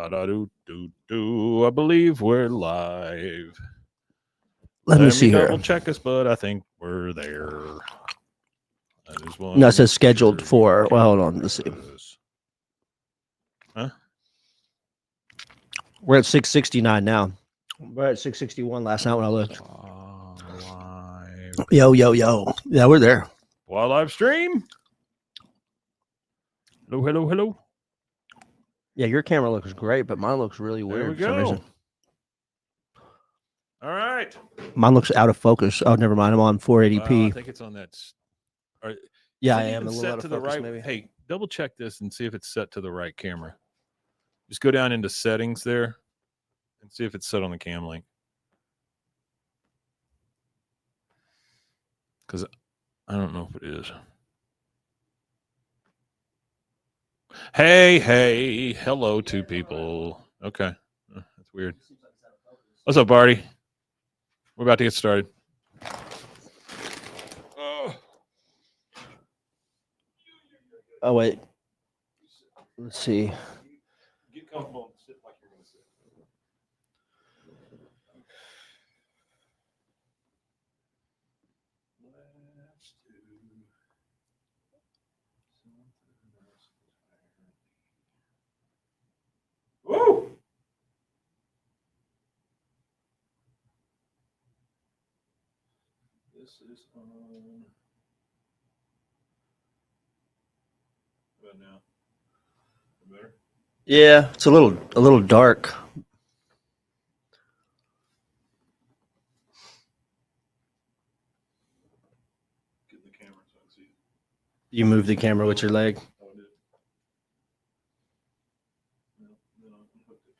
I believe we're live. Let me see double here. check us, but I think we're there. I just want No, it says scheduled for. Well, hold on. Let's see. Huh? We're at 669 now. We're at 661 last night when I looked. Live. Yo. Yeah, we're there. While live stream. Hello. Yeah, your camera looks great, but mine looks really There weird we for some go. reason. All right. Mine looks out of focus. Oh, never mind. I'm on 480p. I think it's on that. Yeah, Is I it am even a little set out of to the focus, right. maybe. Hey, double check this and see if it's set to the right camera. Just go down into settings there and see if it's set on the cam link. Because I don't know if it is. Hey, hello, two people. Okay, that's weird. What's up, Barty? We're about to get started. Oh, wait. Let's see. Get comfortable and sit like you're going to sit. Let's do something else. Woo! This is on. What about now? Better? Yeah, it's a little dark. Get the camera so I can see it. You move the camera with your leg. Oh, I did. No, then I unhooked it.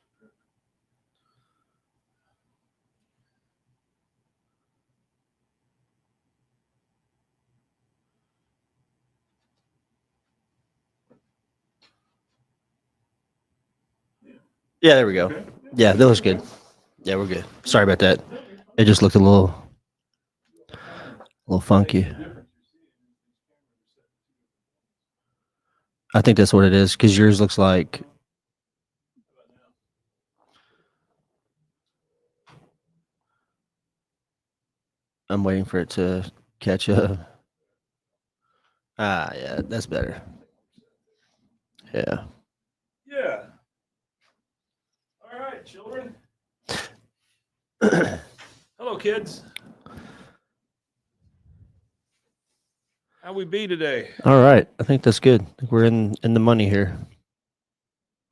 Yeah, there we go. Okay. Yeah, that looks good. Yeah, we're good. Sorry about that. It just looked a little funky. I think that's what it is, because yours looks like. I'm waiting for it to catch up. Ah, yeah, that's better. Yeah. Yeah. All right, children. Hello, kids. How we be today? All right. I think that's good. I think we're in the money here.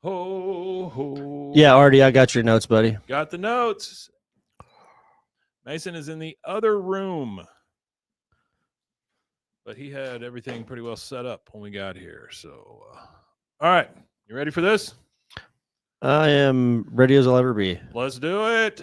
Ho, ho. Yeah, Artie, I got your notes, buddy. Got the notes. Mason is in the other room. But he had everything pretty well set up when we got here. So, all right. You ready for this? I am ready as I'll ever be. Let's do it.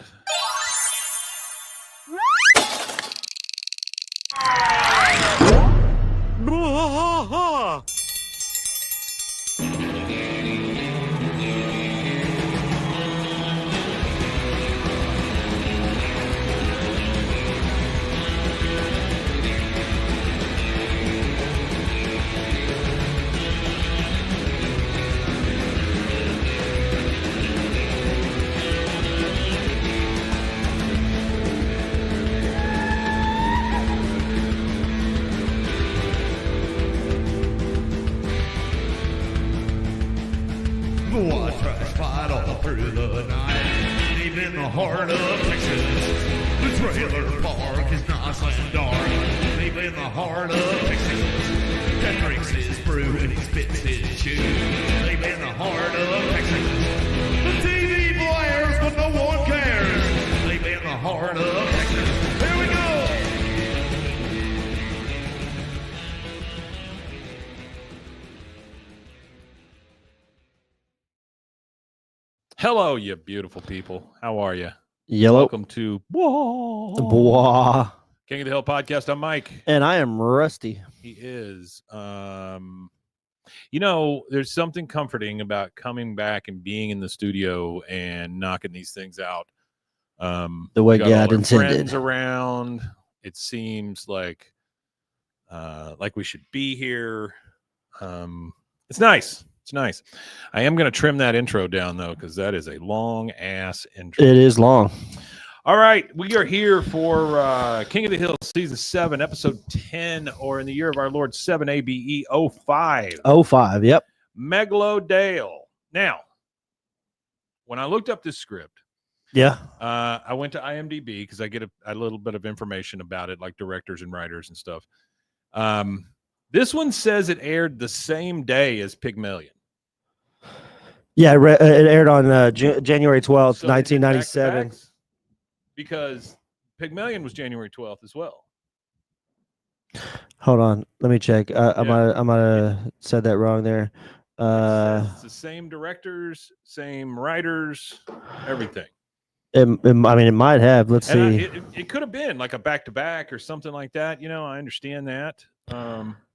I tried to fight all through the night, deep in the heart of Texas. The trailer park is nice and dark, deep in the heart of Texas. That drinks his brew and he spits his chew, deep in the heart of Texas. The TV blares, but no one cares, deep in the heart of Texas. Here we go! Hello, you beautiful people. How are you? Yellow. Welcome to BWAAA. King of the Hill podcast. I'm Mike. And I am Rusty. He is. You know, there's something comforting about coming back and being in the studio and knocking these things out. The way we got all God our intended. friends around. It seems like we should be here. It's nice. It's nice. I am going to trim that intro down, though, because that is a long-ass intro. It is long. All right. We are here for King of the Hill Season 7, Episode 10, or in the year of our Lord 7 ABE 05. 05, yep. Megalodale. Now, when I looked up this script, Yeah. I went to IMDb because I get a little bit of information about it, like directors and writers and stuff. This one says it aired the same day as Pygmalion. Yeah, it aired on January 12th, So they did 1997. back-to-backs? Because Pygmalion was January 12th as well. Hold on, let me check. I might have said that wrong there. It says it's the same directors, same writers, everything. I mean, it might have. Let's see. It could have been like a back-to-back or something like that. I understand that.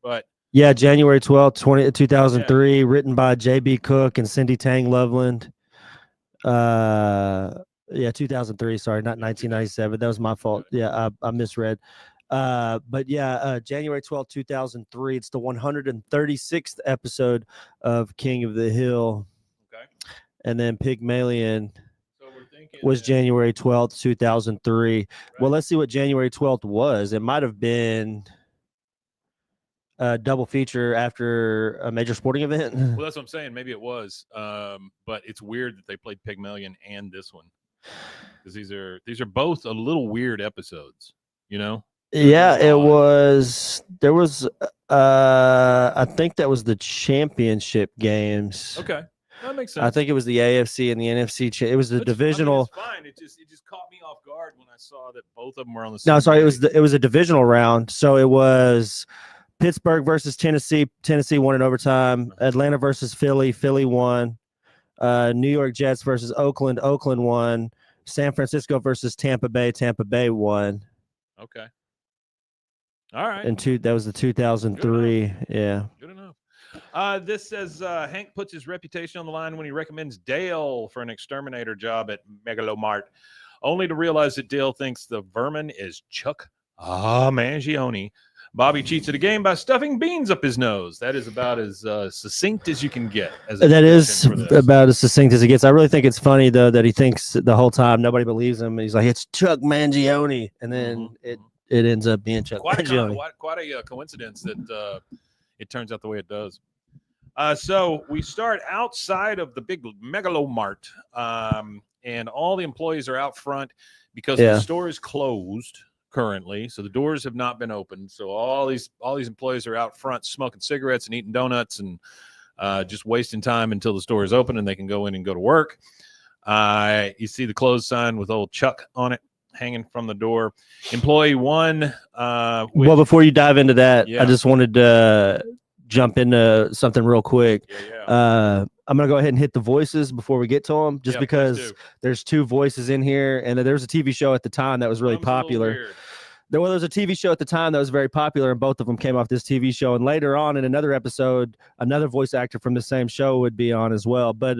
But Yeah, January 12th, 2003, written by J.B. Cook and Cindy Tang Loveland. Yeah, 2003. Sorry, not 1997. That was my fault. Yeah, I misread. But yeah, January 12th, 2003. It's the 136th episode of King of the Hill. Okay. And then Pygmalion So we're thinking was January 12th, 2003. Right. Well, let's see what January 12th was. It might have been a double feature after a major sporting event. Well, that's what I'm saying. Maybe it was. But it's weird that they played Pygmalion and this one, because these are both a little weird episodes. Yeah, it was. There was. I think that was the championship games. Okay, that makes sense. I think it was the AFC and the NFC. It was the divisional. It's fine. It just caught me off guard when I saw that both of them were on the same. No, sorry, day. it was a divisional round. So it was Pittsburgh versus Tennessee. Tennessee won in overtime. Atlanta versus Philly. Philly won. New York Jets versus Oakland. Oakland won. San Francisco versus Tampa Bay. Tampa Bay won. Okay. All right. And that was the 2003. Yeah. Good enough. This says Hank puts his reputation on the line when he recommends Dale for an exterminator job at Megalomart, only to realize that Dale thinks the vermin is Chuck Mangione. Bobby cheats at a game by stuffing beans up his nose. That is about as succinct as you can get. That is about as succinct as it gets. I really think it's funny, though, that he thinks the whole time nobody believes him. He's like, it's Chuck Mangione. And then it ends up being Chuck Mangione. Quite a coincidence that it turns out the way it does. So we start outside of the big Megalomart, and all the employees are out front because the store is closed currently. So the doors have not been opened. So all these employees are out front smoking cigarettes and eating donuts and just wasting time until the store is open and they can go in and go to work. You see the closed sign with old Chuck on it hanging from the door. Employee 1. Well, before you dive into that, I just wanted to jump into something real quick. I'm going to go ahead and hit the voices before we get to them, just because there's two voices in here, and there was a TV show at the time that was really popular. There was a TV show at the time that was very popular, and both of them came off this TV show. And later on in another episode, another voice actor from the same show would be on as well. But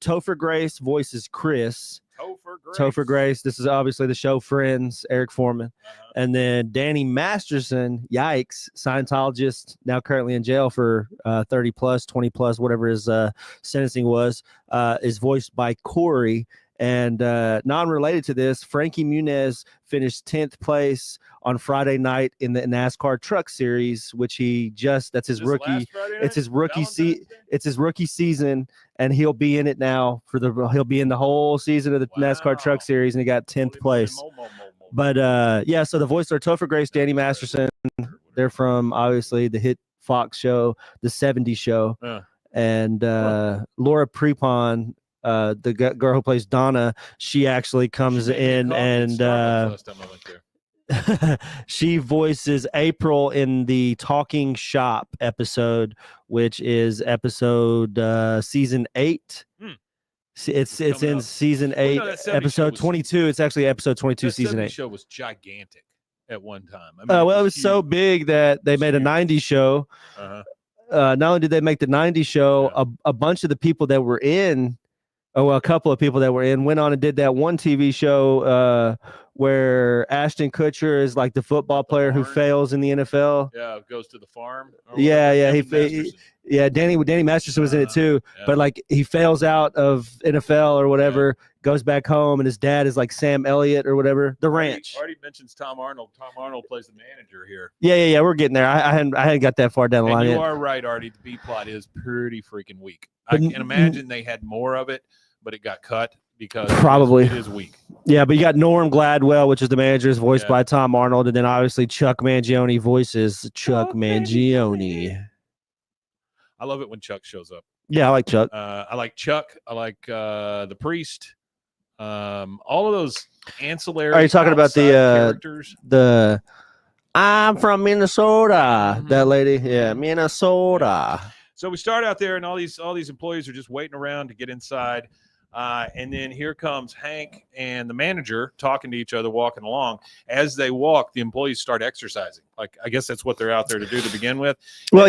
Topher Grace voices Chris. Topher Grace. This is obviously the show Friends, Eric Foreman. And then Danny Masterson, yikes, Scientologist, now currently in jail for 30 plus, 20 plus, whatever his sentencing was, is voiced by Corey. And non-related to this, Frankie Muniz finished 10th place on Friday night in the NASCAR Truck Series, which that's his rookie. It's his rookie it's his rookie season, and he'll be in it now he'll be in the whole season of the NASCAR Truck Series, and he got 10th place. But so the voices are Topher Grace, Danny Masterson. They're from obviously the hit Fox show, The 70s Show, and Laura Prepon. The girl who plays Donna, she actually comes in and she voices April in the Talking Shop episode, which is episode season 8. It's in season 8, episode 22. It's actually episode 22, season 8. The show was gigantic at one time. Well, it was so big that they made a 90s show. Not only did they make the 90s show, a bunch of the people that were in. A couple of people that were in went on and did that one TV show where Ashton Kutcher is like the football player who fails in the NFL. Yeah, goes to the farm. Danny Masterson was in it too, but like he fails out of NFL or whatever, goes back home, and his dad is like Sam Elliott or whatever. The Ranch. Already mentions Tom Arnold. Tom Arnold plays the manager here. Yeah. We're getting there. I hadn't got that far down the line you yet. are right, Artie. The B plot is pretty freaking weak. I can imagine they had more of it, but it got cut because probably it is weak. Yeah, but you got Norm Gladwell, which is the manager, is voiced by Tom Arnold, and then obviously Chuck Mangione voices Chuck Mangione. I love it when Chuck shows up. Yeah, I like Chuck. I like Chuck. I like the priest. All of those ancillary. Are you talking about the characters? The I'm from Minnesota. That lady, Minnesota. So we start out there, and all these employees are just waiting around to get inside. And then here comes Hank and the manager talking to each other, walking along. As they walk, the employees start exercising. Like, I guess that's what they're out there to do to begin with. Well,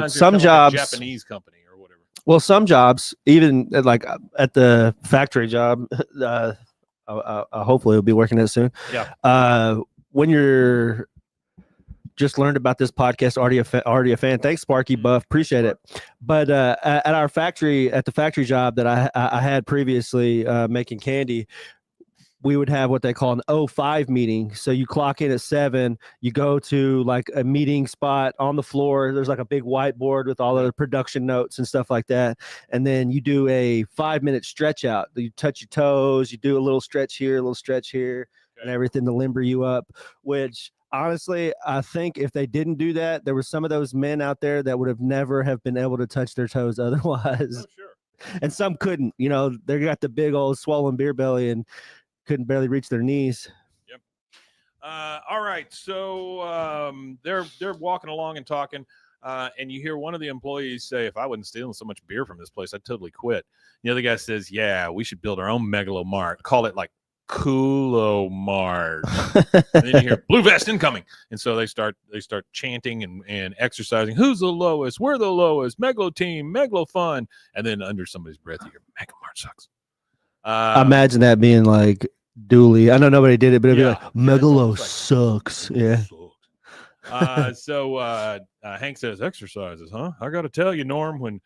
some jobs, like a Japanese company or whatever. Well, some jobs, even like at the factory job, hopefully we'll be working it soon. Yeah. When you're just learned about this podcast, already a fan. Thanks, Sparky Buff. Appreciate it. But at the factory job that I had previously making candy, we would have what they call an 05 meeting. So you clock in at 7, you go to like a meeting spot on the floor. There's like a big whiteboard with all the production notes and stuff like that. And then you do a 5-minute stretch out. You touch your toes, you do a little stretch here, a little stretch here, and everything to limber you up, which honestly, I think if they didn't do that, there were some of those men out there that would have never have been able to touch their toes otherwise. Oh, sure. And some couldn't, they got the big old swollen beer belly and couldn't barely reach their knees. Yep. All right. So they're walking along and talking, and you hear one of the employees say, "If I wasn't stealing so much beer from this place, I'd totally quit." The other guy says, "Yeah, we should build our own Megalo Mart. Call it like Coolo Mart." And then you hear "Blue Vest incoming," and so they start chanting and exercising. Who's the lowest? We're the lowest. Megalo team, Megalo fun. And then under somebody's breath, you hear Megalo Mart sucks. Imagine that being like Dooley. I know nobody did it, but it'd be like Megalo sucks. Yeah. So Hank says, "Exercises, huh? I got to tell you, Norm, when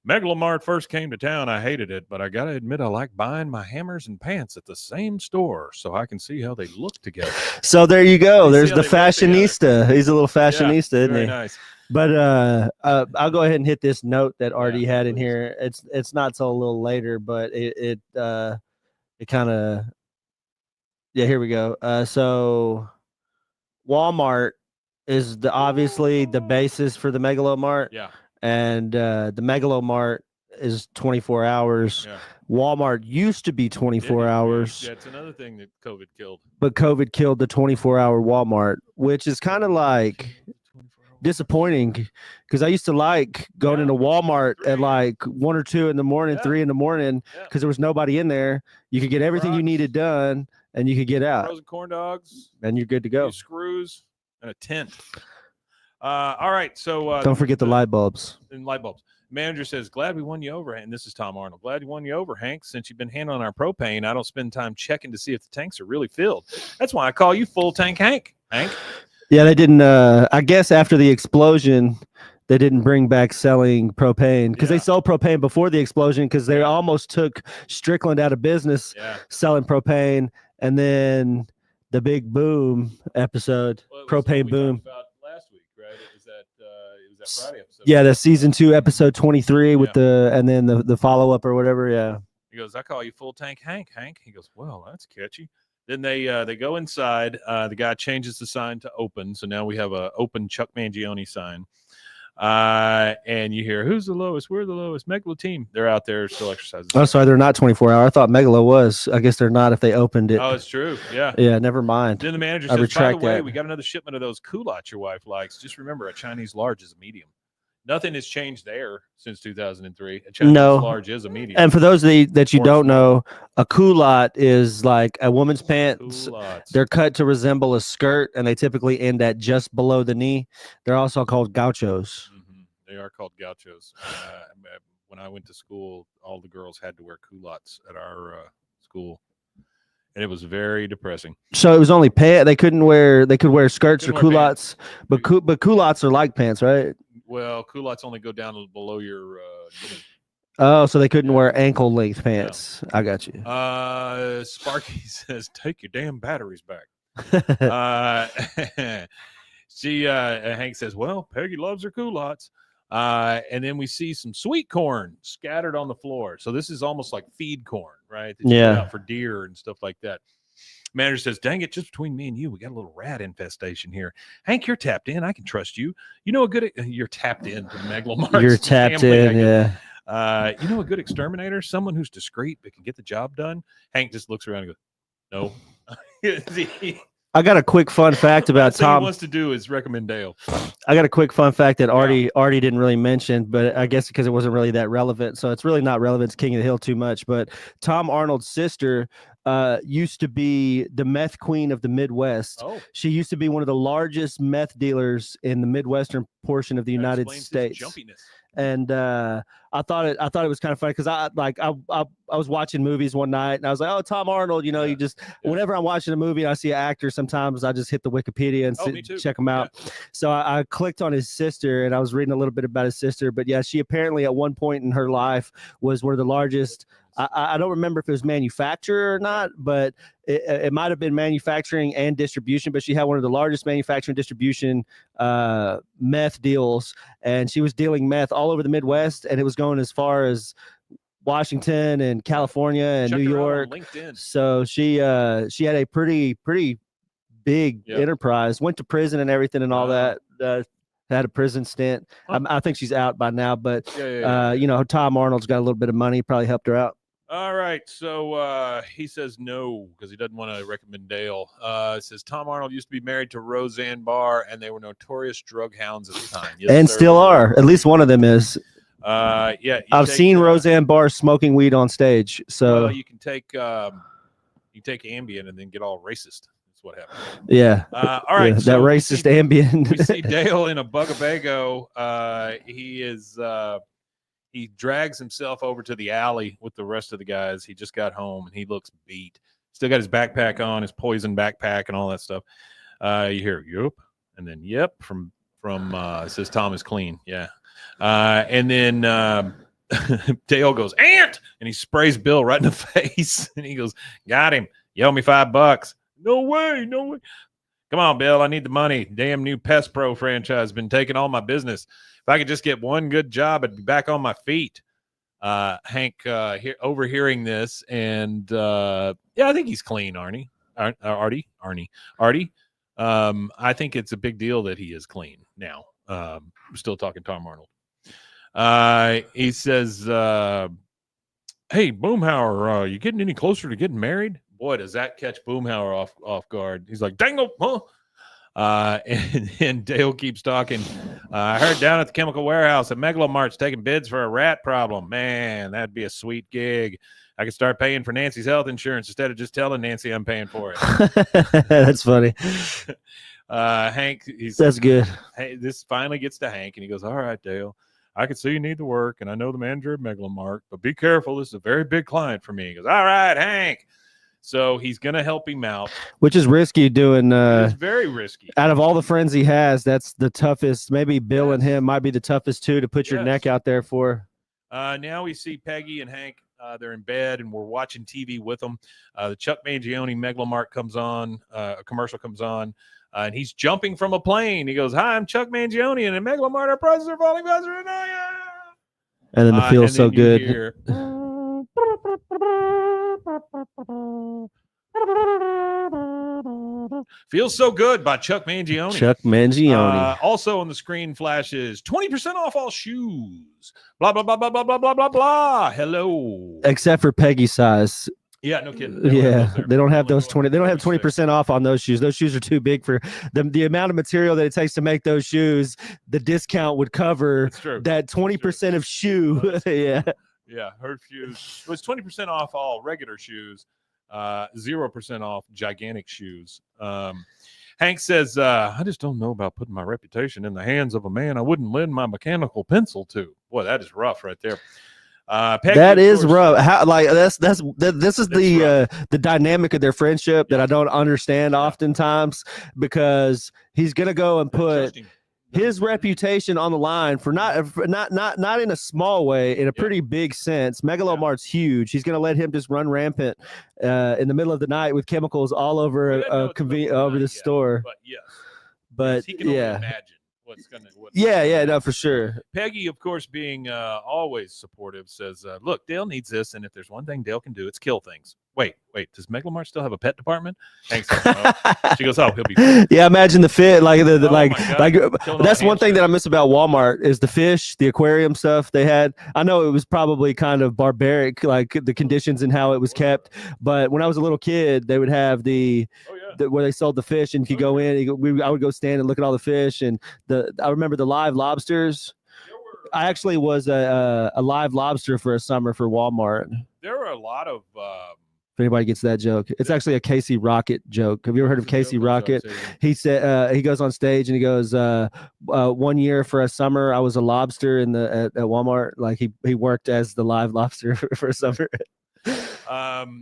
Megalo Mart first came to town, I hated it, but I got to admit I like buying my hammers and pants at the same store so I can see how they look together." So there you go. There's the fashionista. He's a little fashionista, isn't he? Very nice. But I'll go ahead and hit this note that Artie had in here. It's not till a little later, but it kind of here we go. So Walmart is obviously the basis for the Megalo Mart. Yeah. And the Megalo Mart is 24 hours. Yeah. Walmart used to be 24 hours. Yeah, it's another thing that COVID killed. But COVID killed the 24-hour Walmart, which is kind of like disappointing because I used to like going into Walmart at like 1 or 2 in the morning, 3 in the morning, because there was nobody in there. You could get everything you needed done and you could get out. Frozen corn dogs. And you're good to go. Screws and a tent. All right, so don't forget the light bulbs. And light bulbs. Manager says, "Glad we won you over." And this is Tom Arnold. "Glad we won you over, Hank. Since you've been handling our propane, I don't spend time checking to see if the tanks are really filled. That's why I call you Full Tank Hank." Yeah, they didn't. I guess after the explosion, they didn't bring back selling propane because they sold propane before the explosion because they almost took Strickland out of business selling propane. And then the big boom episode, propane boom. Last week, right? It was that Friday episode. Yeah, the season 2, episode 23 with and then the follow up or whatever. Yeah. He goes, "I call you Full Tank Hank." He goes, "Well, that's catchy." Then they go inside. The guy changes the sign to open, so now we have a open Chuck Mangione sign. And you hear, "Who's the lowest? We're the lowest. Megalo team." They're out there still exercising. Oh, sorry, they're not 24 hour. I thought Megalo was. I guess they're not if they opened it. Oh, it's true. Yeah. Yeah, never mind. Then the manager says, "By the way, we got another shipment of those culottes your wife likes. Just remember, a Chinese large is a medium." Nothing has changed there since 2003. A Chinese large is a medium. And for those that you don't know, a culotte is like a woman's pants. Culottes. They're cut to resemble a skirt, and they typically end at just below the knee. They're also called gauchos. Mm-hmm. They are called gauchos. When I went to school, all the girls had to wear culottes at our school. and it was very depressing. So it was only pants. They could wear skirts or culottes, but culottes are like pants, right? Well, culottes only go down below your Oh, so they couldn't wear ankle length pants. No. I got you. Sparky says, "Take your damn batteries back." Hank says, "Well, Peggy loves her culottes." And then we see some sweet corn scattered on the floor. So this is almost like feed corn, right? That you put out for deer and stuff like that. Manager says, "Dang it, just between me and you, we got a little rat infestation here. Hank, you're tapped in. I can trust you. You know a good you're tapped in to the Megalomart. You're tapped in, yeah. You know a good exterminator, someone who's discreet but can get the job done." Hank just looks around and goes, "No." I got a quick fun fact about Tom. He wants to do is recommend Dale. I got a quick fun fact that Artie didn't really mention, but I guess because it wasn't really that relevant. So it's really not relevant to King of the Hill too much. But Tom Arnold's sister used to be the meth queen of the Midwest. Oh. She used to be one of the largest meth dealers in the Midwestern portion of the United States. Jumpiness. And I thought it was kind of funny because I was watching movies one night and I was like, oh, Tom Arnold, you know, whenever I'm watching a movie and I see an actor, sometimes I just hit the Wikipedia and check him out. Yeah. So I clicked on his sister and I was reading a little bit about his sister. But yeah, she apparently at one point in her life was one of the largest. I don't remember if it was manufacturer or not, but it might have been manufacturing and distribution, but she had one of the largest manufacturing distribution meth deals, and she was dealing meth all over the Midwest, and it was going as far as Washington and California and New York. So she had a pretty big enterprise, went to prison and everything and all that. Had a prison stint. I think she's out by now, but you know, Tom Arnold's got a little bit of money, probably helped her out. All right, so he says no because he doesn't want to recommend Dale. It says Tom Arnold used to be married to Roseanne Barr, and they were notorious drug hounds at the time. Yes, and still are. At least one of them is. Yeah, I've seen Roseanne Barr smoking weed on stage. So you can take Ambien and then get all racist. That's what happens. Yeah. All right. Yeah, so that racist Ambien. We see Dale in a Bugabago. He drags himself over to the alley with the rest of the guys. He just got home and he looks beat. Still got his backpack on, his poison backpack and all that stuff. You hear, "Yep," and then "Yep" from it says Tom is clean. Yeah. And then Dale goes, "Ant," and he sprays Bill right in the face. And he goes, "Got him. You owe me $5. No way. Come on, Bill. I need the money. Damn new Pest Pro franchise has been taking all my business. If I could just get one good job, I'd be back on my feet." Hank overhearing this, and I think he's clean, Artie. I think it's a big deal that he is clean now. We're still talking Tom Arnold. He says, "Hey, Boomhauer, you getting any closer to getting married?" Boy, does that catch Boomhauer off guard. He's like, "Dangle, huh?" And Dale keeps talking. "I heard down at the chemical warehouse that Megalomart's taking bids for a rat problem. Man, that'd be a sweet gig. I could start paying for Nancy's health insurance instead of just telling Nancy I'm paying for it." That's funny. Hank, that's good. Hey, this finally gets to Hank, and he goes, "All right, Dale, I can see you need the work, and I know the manager of Megalomart, but be careful. This is a very big client for me." He goes, "All right, Hank." So he's going to help him out. Which is risky doing. It's very risky. Out of all the friends he has, that's the toughest. Maybe Bill and him might be the toughest two to put your neck out there for. Now we see Peggy and Hank. They're in bed, and we're watching TV with them. The Chuck Mangione Megalomart comes on. A commercial comes on, and he's jumping from a plane. He goes, "Hi, I'm Chuck Mangione, and in Megalomart, our prices are falling faster than I am." And then the feels so good. "Feels So Good" by Chuck Mangione. Chuck Mangione. Also on the screen flashes 20% off all shoes. Blah, blah, blah, blah, blah, blah, blah, blah, blah. Hello. Except for Peggy size. Yeah, no kidding. They don't have those 20. They don't have 20% off on those shoes. Those shoes are too big for them. The amount of material that it takes to make those shoes, the discount would cover that 20% of shoe. Yeah, her shoes. It was 20% off all regular shoes, 0% off gigantic shoes. Hank says, "I just don't know about putting my reputation in the hands of a man I wouldn't lend my mechanical pencil to." Boy, that is rough right there. Peggy, that is course, rough. How this is the dynamic of their friendship that I don't understand oftentimes, because he's gonna go and put his reputation on the line for not in a small way, in a pretty big sense. Megalomart's huge. He's gonna let him just run rampant in the middle of the night with chemicals all over over the store. But he can only imagine what's no, for sure. Peggy, of course, being always supportive, says, look, Dale needs this, and if there's one thing Dale can do, it's kill things. Wait, does Megalomart still have a pet department? Hank says, no. She goes, oh, he'll be fine. Yeah, imagine the fit, that's one thing that I miss about Walmart is the fish, the aquarium stuff they had. I know it was probably kind of barbaric, like the conditions and how it was kept, but when I was a little kid, they would have where they sold the fish, and you could go in. I would go stand and look at all the fish, and I remember the live lobsters. I actually was a live lobster for a summer for Walmart. There were a lot of. If anybody gets that joke, it's actually a Casey Rocket joke. Have you ever heard of Casey Rocket? He said he goes on stage and he goes, 1 year for a summer, I was a lobster at Walmart. Like he worked as the live lobster for a summer.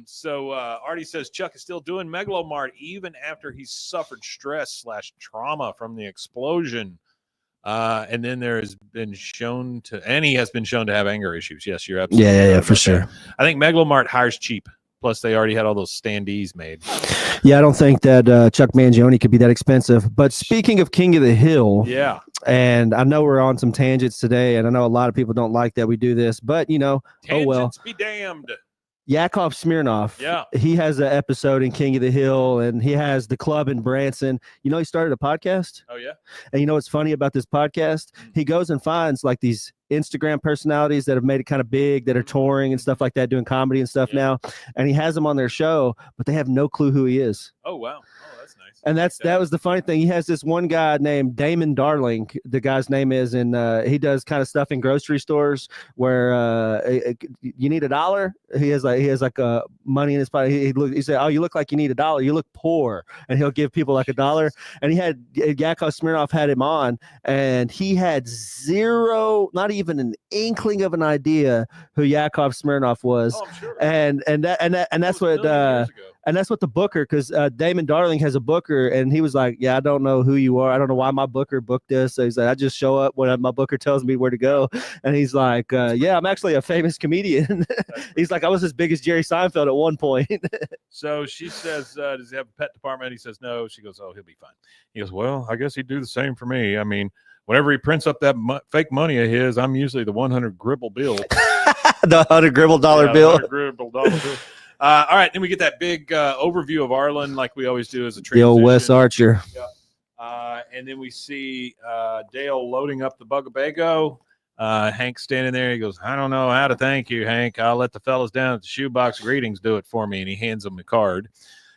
So Artie says Chuck is still doing Megalomart even after he suffered stress/trauma from the explosion. And then he has been shown to have anger issues. Yes, you're absolutely right. Yeah, for sure. I think Megalomart hires cheap. Plus, they already had all those standees made. Yeah, I don't think that Chuck Mangione could be that expensive. But speaking of King of the Hill, and I know we're on some tangents today, and I know a lot of people don't like that we do this, but tangents oh well. Be damned. Yakov Smirnoff, he has an episode in King of the Hill, and he has the club in Branson. He started a podcast. Oh, yeah? And you know what's funny about this podcast? He goes and finds like these Instagram personalities that have made it kind of big, that are touring and stuff like that, doing comedy and stuff now. And he has them on their show, but they have no clue who he is. Oh, wow. Oh, that's nice. And that was the funny thing. He has this one guy named Damon Darling, the guy's name is, and he does kind of stuff in grocery stores where you need $1. He has like money in his pocket. He said, "Oh, you look like you need $1. You look poor," and he'll give people like $1. And he had Yakov Smirnoff had him on, and he had zero, not even an inkling of an idea who Yakov Smirnoff was. Oh, I'm sure. And that's what the booker, because Damon Darling has a booker, and he was like, "Yeah, I don't know who you are. I don't know why my booker booked this." So he's like, "I just show up when my booker tells me where to go." And he's like, "Yeah, I'm actually a famous comedian." He's like, "I was as big as Jerry Seinfeld at one point." So she says, "Does he have a pet department?" He says, "No." She goes, "Oh, he'll be fine." He goes, "Well, I guess he'd do the same for me. I mean, whenever he prints up that fake money of his, I'm usually the 100 gribble bill." The $100 gribble bill. $100 gribble bill. All right, then we get that big overview of Arlen, like we always do as a transition. The old Wes Archer. Yeah. And then we see Dale loading up the Bugabego. Hank standing there. He goes, "I don't know how to thank you, Hank. I'll let the fellas down at the Shoebox Greetings do it for me." And he hands them a card.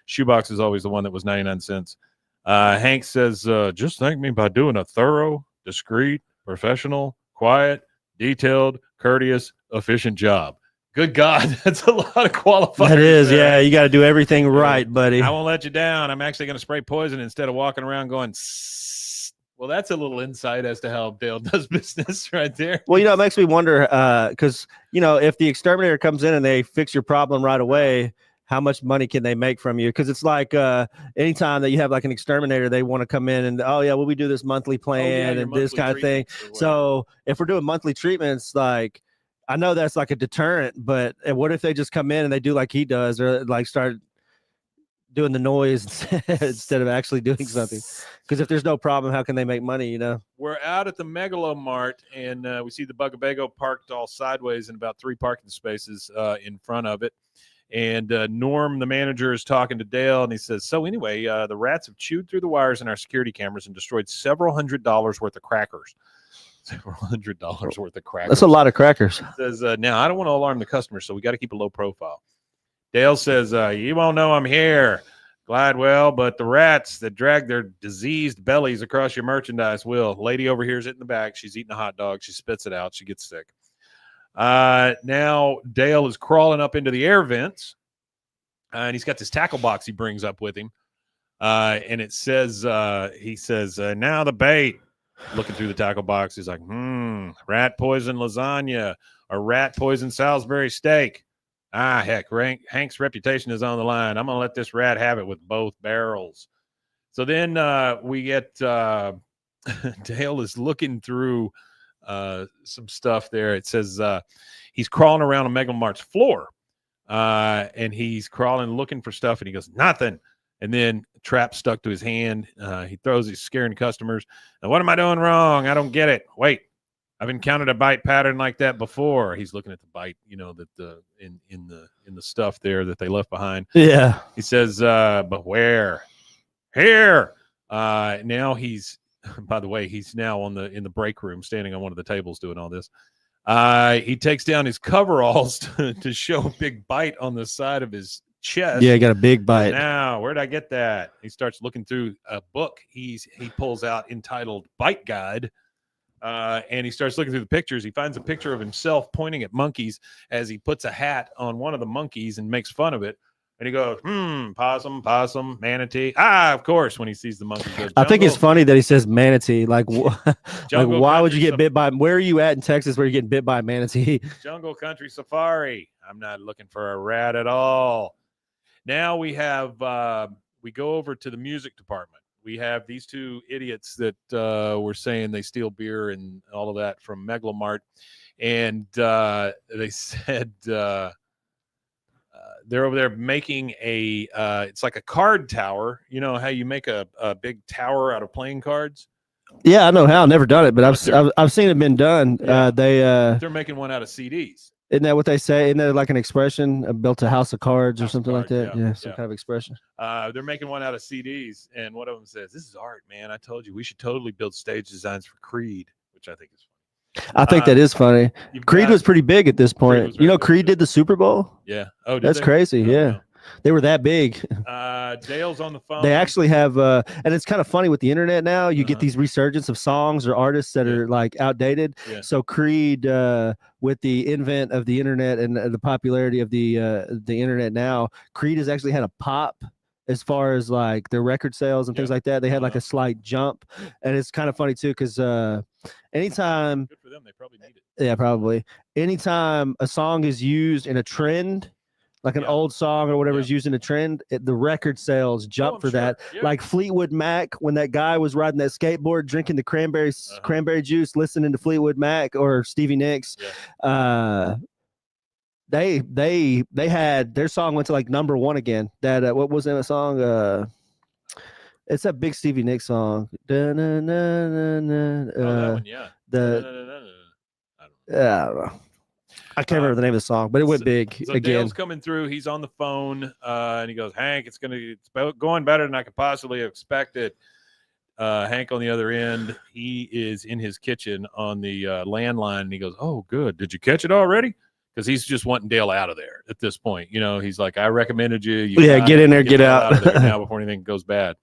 Shoebox is always the one that was 99 cents. Hank says, "Just thank me by doing a thorough, discreet, professional, quiet, detailed, courteous, efficient job." Good God, that's a lot of qualifiers. That is, yeah. You got to do everything right, buddy. I won't let you down. I'm actually going to spray poison instead of walking around going, "Sss." Well, that's a little insight as to how Dale does business right there. Well, it makes me wonder, because, if the exterminator comes in and they fix your problem right away, how much money can they make from you? Because it's like anytime that you have like an exterminator, they want to come in and, "Oh, yeah, well, we do this monthly plan and this kind of thing." So if we're doing monthly treatments, like, I know that's like a deterrent, but what if they just come in and they do like he does, or like start doing the noise instead of actually doing something? Because if there's no problem, how can they make money? We're out at the Megalomart, and we see the Bugabego parked all sideways in about 3 parking spaces in front of it. And Norm, the manager, is talking to Dale, and he says, "So anyway, the rats have chewed through the wires in our security cameras and destroyed several $100s worth of crackers." Several $100s worth of crackers. That's a lot of crackers. He says, "Now, I don't want to alarm the customers, so we got to keep a low profile." Dale says, "You won't know I'm here, Gladwell, but the rats that drag their diseased bellies across your merchandise will." Lady over here is in the back. She's eating a hot dog. She spits it out. She gets sick. Now, Dale is crawling up into the air vents, and he's got this tackle box he brings up with him. And it says, he says, "Now the bait. looking through the tackle box. He's like, rat poison lasagna or rat poison Salisbury steak. Ah, heck, Hank's reputation is on the line. I'm going to let this rat have it with both barrels. So then we get Dale is looking through some stuff there. It says he's crawling around a Megalomart's floor, and he's crawling looking for stuff, and he goes, nothing. And then trap stuck to his hand. He throws, he's scaring customers. And what am I doing wrong? I don't get it. Wait, I've encountered a bite pattern like that before. He's looking at the bite, that the in the stuff there that they left behind. Yeah. He says, but where? Here. Now he's, by the way, he's now in the break room, standing on one of the tables doing all this. He takes down his coveralls to show a big bite on the side of his chest. Yeah, he got a big bite. Now, where'd I get that? He starts looking through a book he pulls out entitled Bite Guide. And he starts looking through the pictures. He finds a picture of himself pointing at monkeys as he puts a hat on one of the monkeys and makes fun of it. And he goes, possum, manatee. Of course, when he sees the monkey. Goes, I think it's funny that he says manatee. Like why would you get bit by? Where are you at in Texas where you're getting bit by a manatee? Jungle Country Safari. I'm not looking for a rat at all. Now we have, we go over to the music department. We have these two idiots that were saying they steal beer and all of that from Megalomart. And they said they're over there making it's like a card tower. You know how you make a big tower out of playing cards? Yeah, I know how. I've never done it, but I've seen it been done. Yeah. They're making one out of CDs. Isn't that what they say? Isn't that like an expression? Built a house of cards or something like that? Yeah, some kind of expression. They're making one out of CDs, and one of them says, "This is art, man. I told you we should totally build stage designs for Creed," which I think is funny. I think that is funny. Creed was pretty big at this point. Creed did the Super Bowl? Yeah. Oh, that's crazy. Yeah. They were that big. Dale's on the phone. They actually have, and it's kind of funny with the internet now. You get these resurgence of songs or artists that are like outdated. Yeah. So Creed, with the invent of the internet and the popularity of the internet now, Creed has actually had a pop as far as like their record sales and things like that. They had like a slight jump, and it's kind of funny too because anytime, good for them, they probably need it. Yeah, probably. Anytime a song is used in a trend, like an old song or whatever is used in a trend, the record sales jump for that. Yeah. Like Fleetwood Mac, when that guy was riding that skateboard, drinking the cranberry juice, listening to Fleetwood Mac or Stevie Nicks. Yeah. They had their song went to like #1 again. That what was that song? It's that big Stevie Nicks song. That one, yeah. I don't know. I can't remember the name of the song, but it went big so again. Dale's coming through. He's on the phone, and he goes, "Hank, it's going better than I could possibly have expected." Hank on the other end, he is in his kitchen on the landline, and he goes, "Oh, good. Did you catch it already?" Because he's just wanting Dale out of there at this point. He's like, "I recommended you. Get in there, get out of there now before anything goes bad."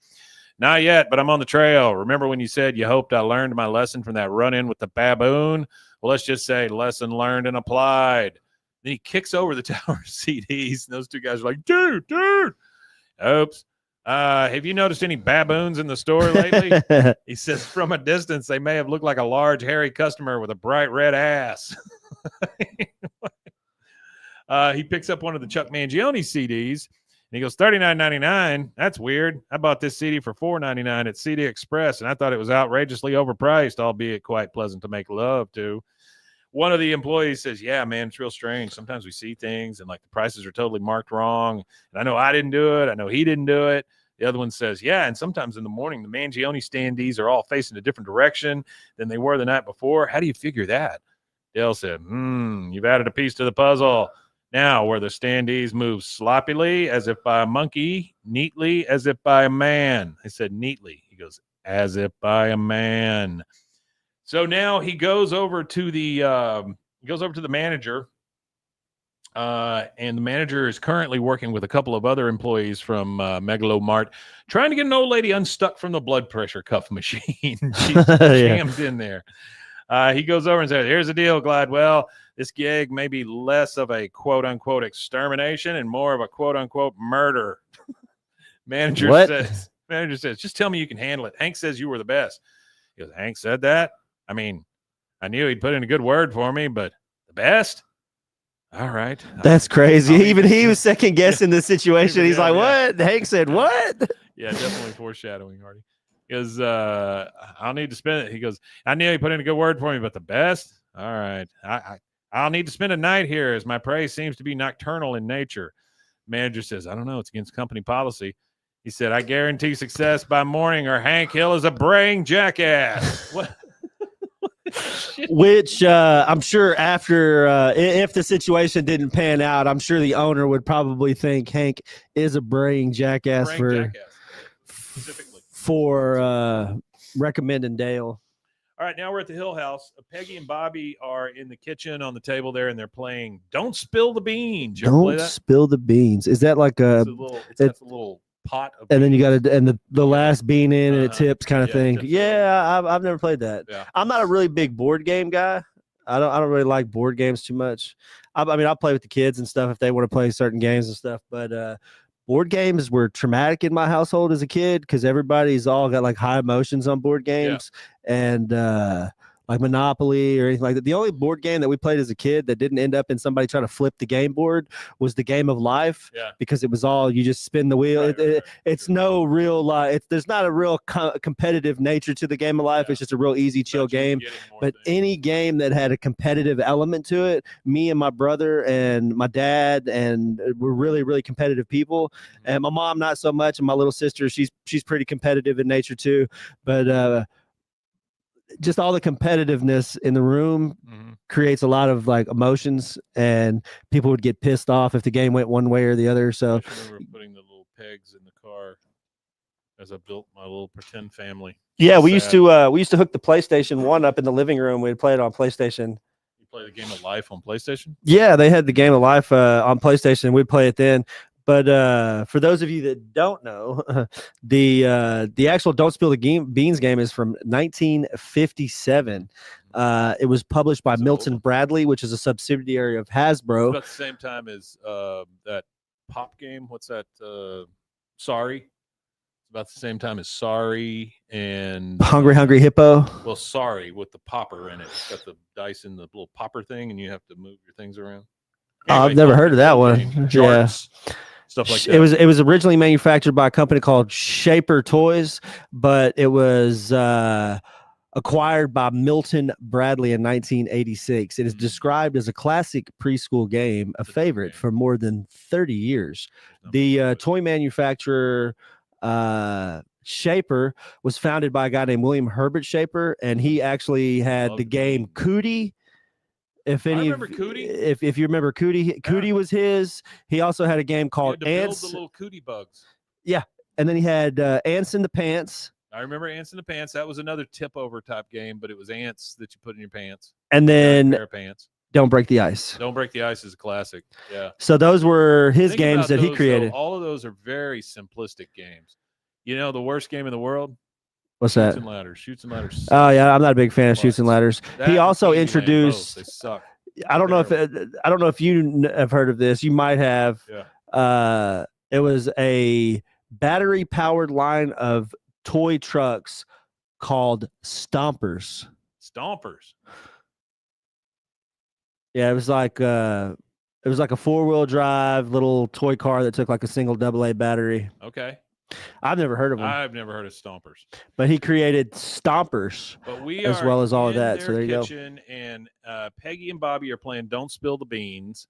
Not yet, but I'm on the trail. Remember when you said you hoped I learned my lesson from that run-in with the baboon? Well, let's just say lesson learned and applied. Then he kicks over the tower of CDs, and those two guys are like, dude. Oops. Have you noticed any baboons in the store lately? He says, from a distance, they may have looked like a large, hairy customer with a bright red ass. He picks up one of the Chuck Mangione CDs, and he goes, $39.99. That's weird. I bought this CD for $4.99 at CD Express, and I thought it was outrageously overpriced, albeit quite pleasant to make love to. One of the employees says, yeah, man, it's real strange. Sometimes we see things and like the prices are totally marked wrong. And I know I didn't do it. I know he didn't do it. The other one says, yeah, and sometimes in the morning, the Mangione standees are all facing a different direction than they were the night before. How do you figure that? Dale said, you've added a piece to the puzzle. Now, where the standees move sloppily as if by a monkey, neatly as if by a man. I said neatly. He goes, as if by a man. So now he goes over to the manager, and the manager is currently working with a couple of other employees from Megalomart, trying to get an old lady unstuck from the blood pressure cuff machine. She's jammed in there. He goes over and says, here's the deal, Gladwell. This gig may be less of a quote-unquote extermination and more of a quote-unquote murder. Manager says, just tell me you can handle it. Hank says you were the best. He goes, Hank said that? I mean, I knew he'd put in a good word for me, but the best? All right. That's crazy. Even he was second guessing the situation. He's like, what? Hank said, what? Yeah, definitely foreshadowing, Hardy. Because I'll need to spend it. He goes, I knew he put in a good word for me, but the best? All right. I'll need to spend a night here as my prey seems to be nocturnal in nature. Manager says, I don't know. It's against company policy. He said, I guarantee success by morning or Hank Hill is a braying jackass. What? Which I'm sure after, if the situation didn't pan out, I'm sure the owner would probably think Hank is a braying jackass for recommending Dale. All right, now we're at the Hill House. Peggy and Bobby are in the kitchen on the table there, and they're playing "Don't Spill the Beans." You ever play that? Don't spill the beans. Is that like it's a little pot of and beans. then you got to and the last bean in and it tips kind of thing. Yeah, I've never played that. Yeah. I'm not a really big board game guy. I don't really like board games too much. I mean, I'll play with the kids and stuff if they want to play certain games and stuff, but board games were traumatic in my household as a kid because everybody's all got like high emotions on board games and like Monopoly or anything like that. The only board game that we played as a kid that didn't end up in somebody trying to flip the game board was the Game of Life because it was all you just spin the wheel. It's no real there's not a real competitive nature to the Game of Life. It's just a real easy, chill game. But any game that had a competitive element to it, me and my brother and my dad and we're really, really competitive people. And my mom, not so much. And my little sister, she's pretty competitive in nature too. But just all the competitiveness in the room creates a lot of like emotions, and people would get pissed off if the game went one way or the other. So I remember putting the little pegs in the car as I built my little pretend family. Yeah, we used to hook the PlayStation 1 up in the living room. We'd play it on PlayStation. You play the Game of Life on PlayStation? Yeah, they had the Game of Life on PlayStation. We'd play it then. But for those of you that don't know, the actual Don't Spill the Beans game is from 1957. It was published by Milton Bradley, which is a subsidiary of Hasbro. It's about the same time as that Pop game. What's that? Sorry. It's about the same time as Sorry and Hungry Hippo. Well, Sorry with the popper in it. It's got the dice in the little popper thing, and you have to move your things around. Anyway, I've never heard of that one. Yeah. Stuff like that. It was originally manufactured by a company called Shaper Toys, but it was acquired by Milton Bradley in 1986. It is described as a classic preschool game, a favorite for more than 30 years. The toy manufacturer Shaper was founded by a guy named William Herbert Shaper, and he actually had the game Cootie. If any, I remember Cootie. If you remember Cootie, Cootie was his. He also had a game called Ants. The little Cootie bugs. Yeah, and then he had Ants in the Pants. I remember Ants in the Pants. That was another tip over type game, but it was ants that you put in your pants. And then pair of pants. Don't Break the Ice. Don't Break the Ice is a classic. Yeah. So those were his games that he created. Though, all of those are very simplistic games. You know, the worst game in the world. What's that? Shoots and ladders. Oh yeah, I'm not a big fan of Shoots and Ladders. He also introduced. They suck. I don't know if you have heard of this. You might have. Yeah. It was a battery powered line of toy trucks called Stompers. Stompers. Yeah, it was like a 4-wheel drive little toy car that took like a single AA battery. Okay. I've never heard of them. I've never heard of Stompers. But he created Stompers as well as all of that. So there you go. And Peggy and Bobby are playing Don't Spill the Beans.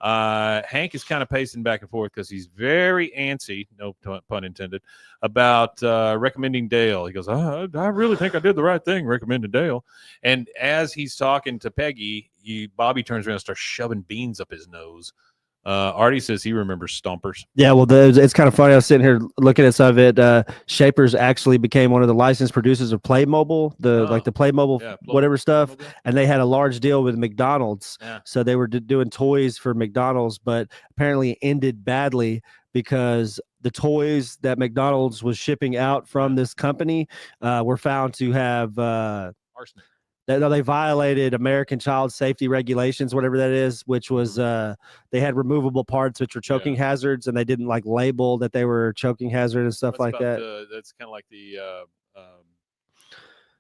Hank is kind of pacing back and forth because he's very antsy, no pun intended, about recommending Dale. He goes, I really think I did the right thing recommending Dale. And as he's talking to Peggy, Bobby turns around and starts shoving beans up his nose. Artie says he remembers Stompers. Yeah, well, it's kind of funny. I was sitting here looking at some of it. Shapers actually became one of the licensed producers of Playmobil, the Playmobil, whatever stuff. Playmobil. And they had a large deal with McDonald's. Yeah. So they were doing toys for McDonald's, but apparently ended badly because the toys that McDonald's was shipping out from this company were found to have arsenic. They violated American child safety regulations, whatever that is, which was they had removable parts which were choking hazards, and they didn't like label that they were choking hazard and stuff like that. That's kind of like the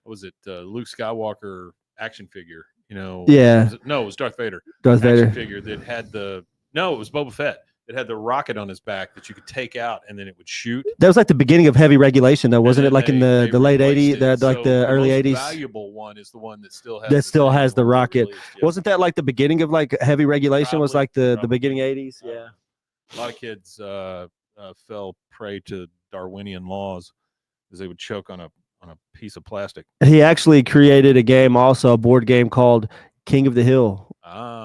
what was it? Luke Skywalker action figure. Yeah. It was Darth Vader. Darth Vader Figure that had it was Boba Fett. It had the rocket on his back that you could take out and then it would shoot. That was like the beginning of heavy regulation, though, wasn't it? Like in the late '80s, the early '80s. The valuable one is the one that still has the rocket. Wasn't that like the beginning of like heavy regulation? Was like the beginning '80s? Yeah. A lot of kids fell prey to Darwinian laws because they would choke on a piece of plastic. He actually created a game, also a board game called King of the Hill.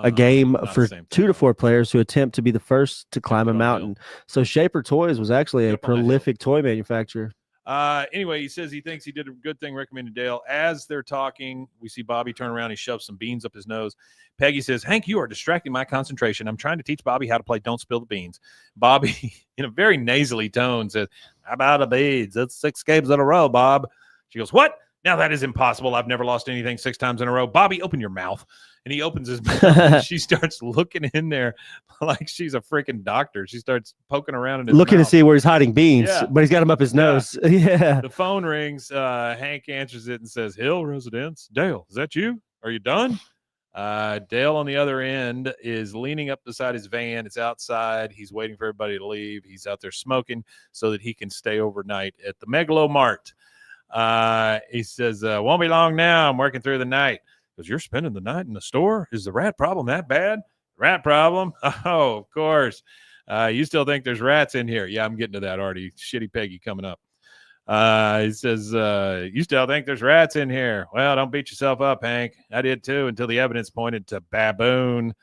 A game for 2 to 4 players who attempt to be the first to climb a mountain. So Shaper Toys was actually a prolific toy manufacturer. Anyway, he says he thinks he did a good thing recommending Dale. As they're talking, we see Bobby turn around. He shoves some beans up his nose. Peggy says, Hank, you are distracting my concentration. I'm trying to teach Bobby how to play Don't Spill the Beans. Bobby, in a very nasally tone, says, how about the beans? That's 6 games in a row, Bob. She goes, what? Now that is impossible. I've never lost anything 6 times in a row. Bobby, open your mouth. And he opens his mouth and she starts looking in there like she's a freaking doctor. She starts poking around in his looking mouth. To see where he's hiding beans, but he's got him up his nose. Yeah. The phone rings. Hank answers it and says, Hill Residence. Dale, is that you? Are you done? Dale on the other end is leaning up beside his van. It's outside. He's waiting for everybody to leave. He's out there smoking so that he can stay overnight at the Megalo Mart. He says, won't be long now. I'm working through the night. Because you're spending the night in the store? Is the rat problem that bad? Rat problem? Oh, of course. You still think there's rats in here? Yeah, I'm getting to that, Artie. Shitty Peggy coming up. He says, you still think there's rats in here? Well, don't beat yourself up, Hank. I did too until the evidence pointed to baboon.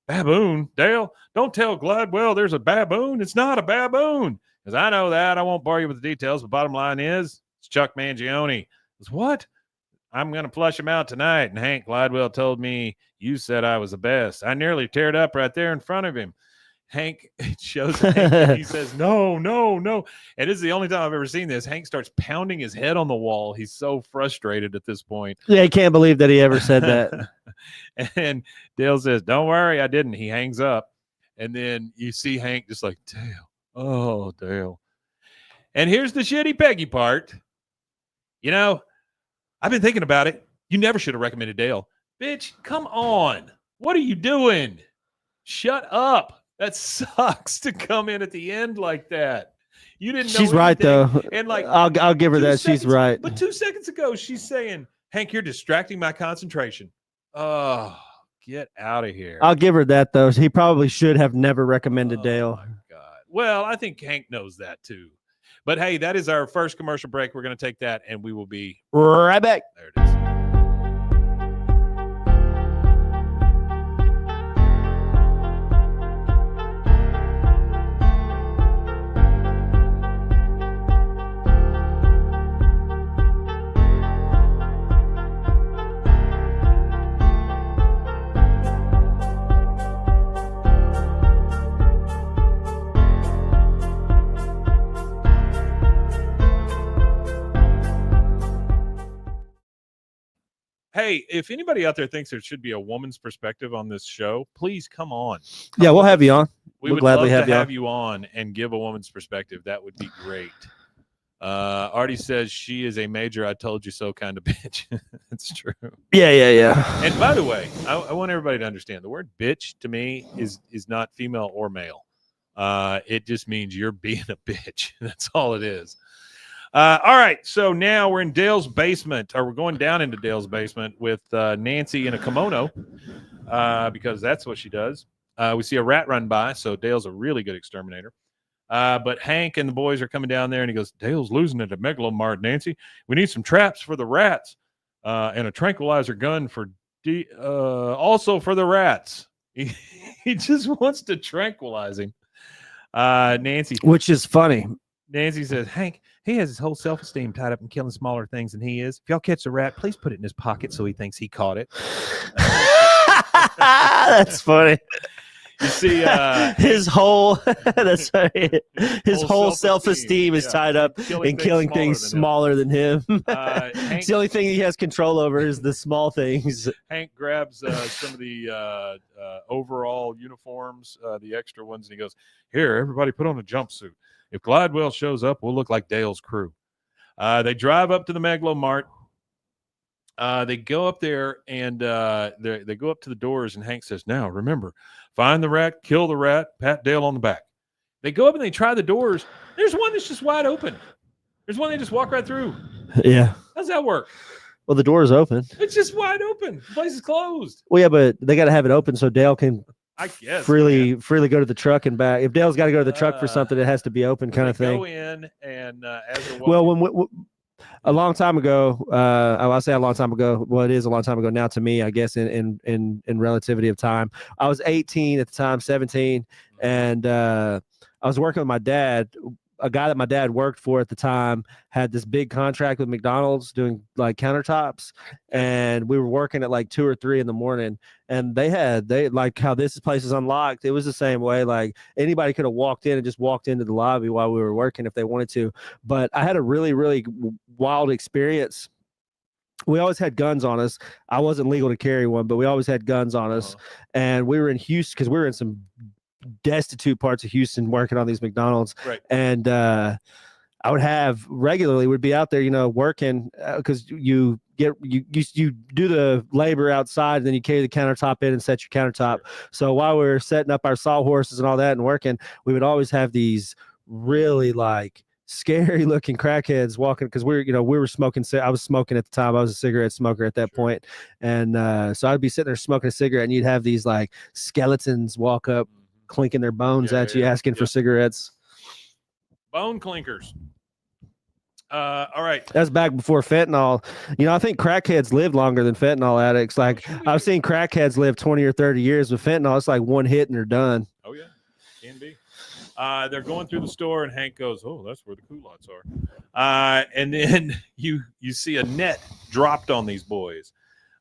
Baboon? Dale, don't tell Gladwell there's a baboon. It's not a baboon. Because I know that. I won't bore you with the details. But bottom line is, it's Chuck Mangione. It's what? I'm going to flush him out tonight. And Hank Gladwell told me you said I was the best. I nearly teared up right there in front of him. Hank shows Hank, he says, no. And this is the only time I've ever seen this. Hank starts pounding his head on the wall. He's so frustrated at this point. Yeah, he can't believe that he ever said that. And Dale says, don't worry, I didn't. He hangs up. And then you see Hank just like, Dale. Oh, Dale. And here's the shitty Peggy part. I've been thinking about it. You never should have recommended Dale. Bitch, come on. What are you doing? Shut up. That sucks to come in at the end like that. You didn't know She's right, though. And like I'll give her that. She's right. But 2 seconds ago, she's saying, Hank, you're distracting my concentration. Oh, get out of here. I'll give her that, though. He probably should have never recommended Dale. Oh, my God. Well, I think Hank knows that, too. But, hey, that is our first commercial break. We're going to take that, and we will be right back. There it is. Hey, if anybody out there thinks there should be a woman's perspective on this show, please come on. Yeah, we'll have you on. We'll gladly have you on and give a woman's perspective. That would be great. Artie says she is a major I told you so kind of bitch. It's true. Yeah. And by the way, I want everybody to understand the word bitch to me is not female or male. It just means you're being a bitch. That's all it is. All right, so now we're in Dale's basement, or we're going down into Dale's basement with Nancy in a kimono because that's what she does. We see a rat run by, so Dale's a really good exterminator. But Hank and the boys are coming down there, and he goes, Dale's losing it at Megalomart, Nancy. We need some traps for the rats and a tranquilizer gun for also for the rats. He just wants to tranquilize him. Nancy. Which is funny. Nancy says, Hank, he has his whole self-esteem tied up in killing smaller things than he is. If y'all catch the rat, please put it in his pocket so he thinks he caught it. That's funny. You see, his whole that's right. His whole self-esteem is tied up in killing things smaller than him. It's the only thing he has control over is the small things. Hank grabs some of the overall uniforms, the extra ones, and he goes, here, everybody put on a jumpsuit. If Gladwell shows up, we'll look like Dale's crew. They drive up to the Megalomart. They go up there and they go up to the doors, and Hank says, "Now remember, find the rat, kill the rat, pat Dale on the back." They go up and they try the doors. There's one that's just wide open. There's one they just walk right through. Yeah. How's that work? Well, the door is open. It's just wide open. The place is closed. Well, yeah, but they got to have it open so Dale can I guess freely go to the truck and back. If Dale's got to go to the truck for something, it has to be open, kind of thing. Go in and as they're walking, when a long time ago, I'll say a long time ago. Well, it is a long time ago now to me, I guess, in relativity of time. I was 18 at the time, 17, and I was working with my dad. A guy that my dad worked for at the time had this big contract with McDonald's doing like countertops, and we were working at like 2 or 3 in the morning, and they like how this place is unlocked. It was the same way. Like anybody could have walked in and just walked into the lobby while we were working if they wanted to. But I had a really, really wild experience. We always had guns on us. I wasn't legal to carry one, but we always had guns on us. And we were in Houston because we were in some destitute parts of Houston working on these McDonald's. Right. And I would have regularly would be out there, working because you do the labor outside, and then you carry the countertop in and set your countertop. So while we were setting up our sawhorses and all that and working, we would always have these really like scary looking crackheads walking, because we were smoking. I was smoking at the time. I was a cigarette smoker at that point. And so I'd be sitting there smoking a cigarette, and you'd have these like skeletons walk up, clinking their bones at you, asking for cigarettes. Bone clinkers. All right. That's back before fentanyl. I think crackheads live longer than fentanyl addicts. Like I've seen crackheads live 20 or 30 years. With fentanyl, it's like one hit and they're done. Oh yeah, can be. They're going through the store, and Hank goes, "Oh, that's where the culottes are." And then you see a net dropped on these boys.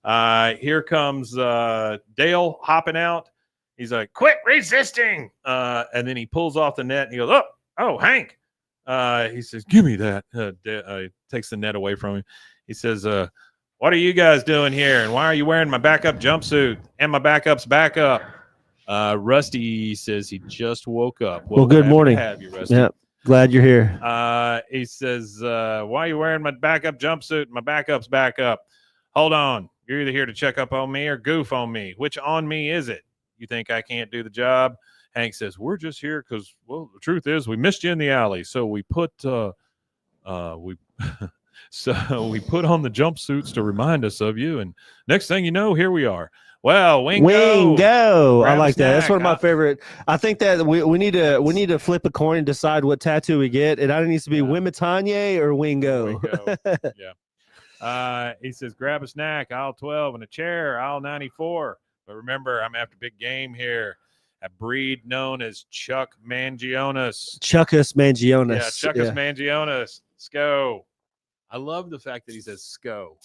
Here comes Dale hopping out. He's like, "Quit resisting!" And then he pulls off the net, and he goes, "Oh, Hank." He says, "Give me that." Takes the net away from him. He says, "What are you guys doing here? And why are you wearing my backup jumpsuit and my backup's backup?" Rusty says he just woke up. Well, good morning. Have you, Rusty? Yeah, glad you're here. He says, "Why are you wearing my backup jumpsuit and my backup's backup? Hold on. You're either here to check up on me or goof on me. Which on me is it? You think I can't do the job?" Hank says, "We're just here because, well, the truth is we missed you in the alley. So we put we put on the jumpsuits to remind us of you. And next thing you know, here we are." Well, Wingo. I like that. That's one of my favorite. I think that we need to flip a coin and decide what tattoo we get. It either needs to be Wimitanye or Wingo. Yeah. He says, "Grab a snack, aisle 12, and a chair, aisle 94. But remember, I'm after big game here. A breed known as Chuck Mangionis." Chuckus Mangionis. Yeah, Chuckus Mangionis. Sco. I love the fact that he says Sco.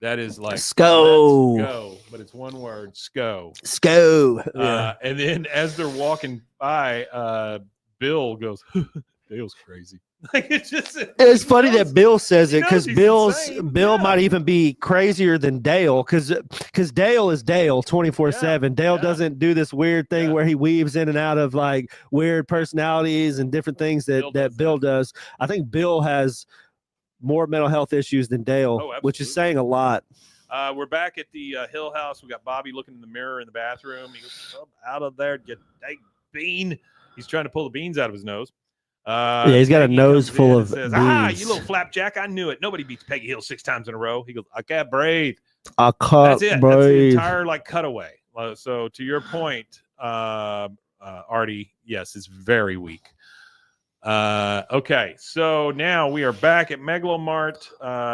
That is like Sco. Let's go, but it's one word, Sco. Sco. Yeah. And then as they're walking by, Bill goes, "Dale's crazy." Like it's funny that Bill says it, because Bill might even be crazier than Dale, because Dale is Dale 24/7. Dale doesn't do this weird thing where he weaves in and out of like weird personalities and different things that Bill does. I think Bill has more mental health issues than Dale, which is saying a lot. We're back at the Hill House. We got Bobby looking in the mirror in the bathroom. He goes, "Out of there, get a bean." He's trying to pull the beans out of his nose. He's got a nose full of says, beans. "You little flapjack, I knew it. Nobody beats Peggy Hill 6 times in a row." He goes, "I can't breathe." That's it. That's the entire like cutaway. So to your point, Artie, yes, it's very weak. Okay, so now we are back at Megalomart.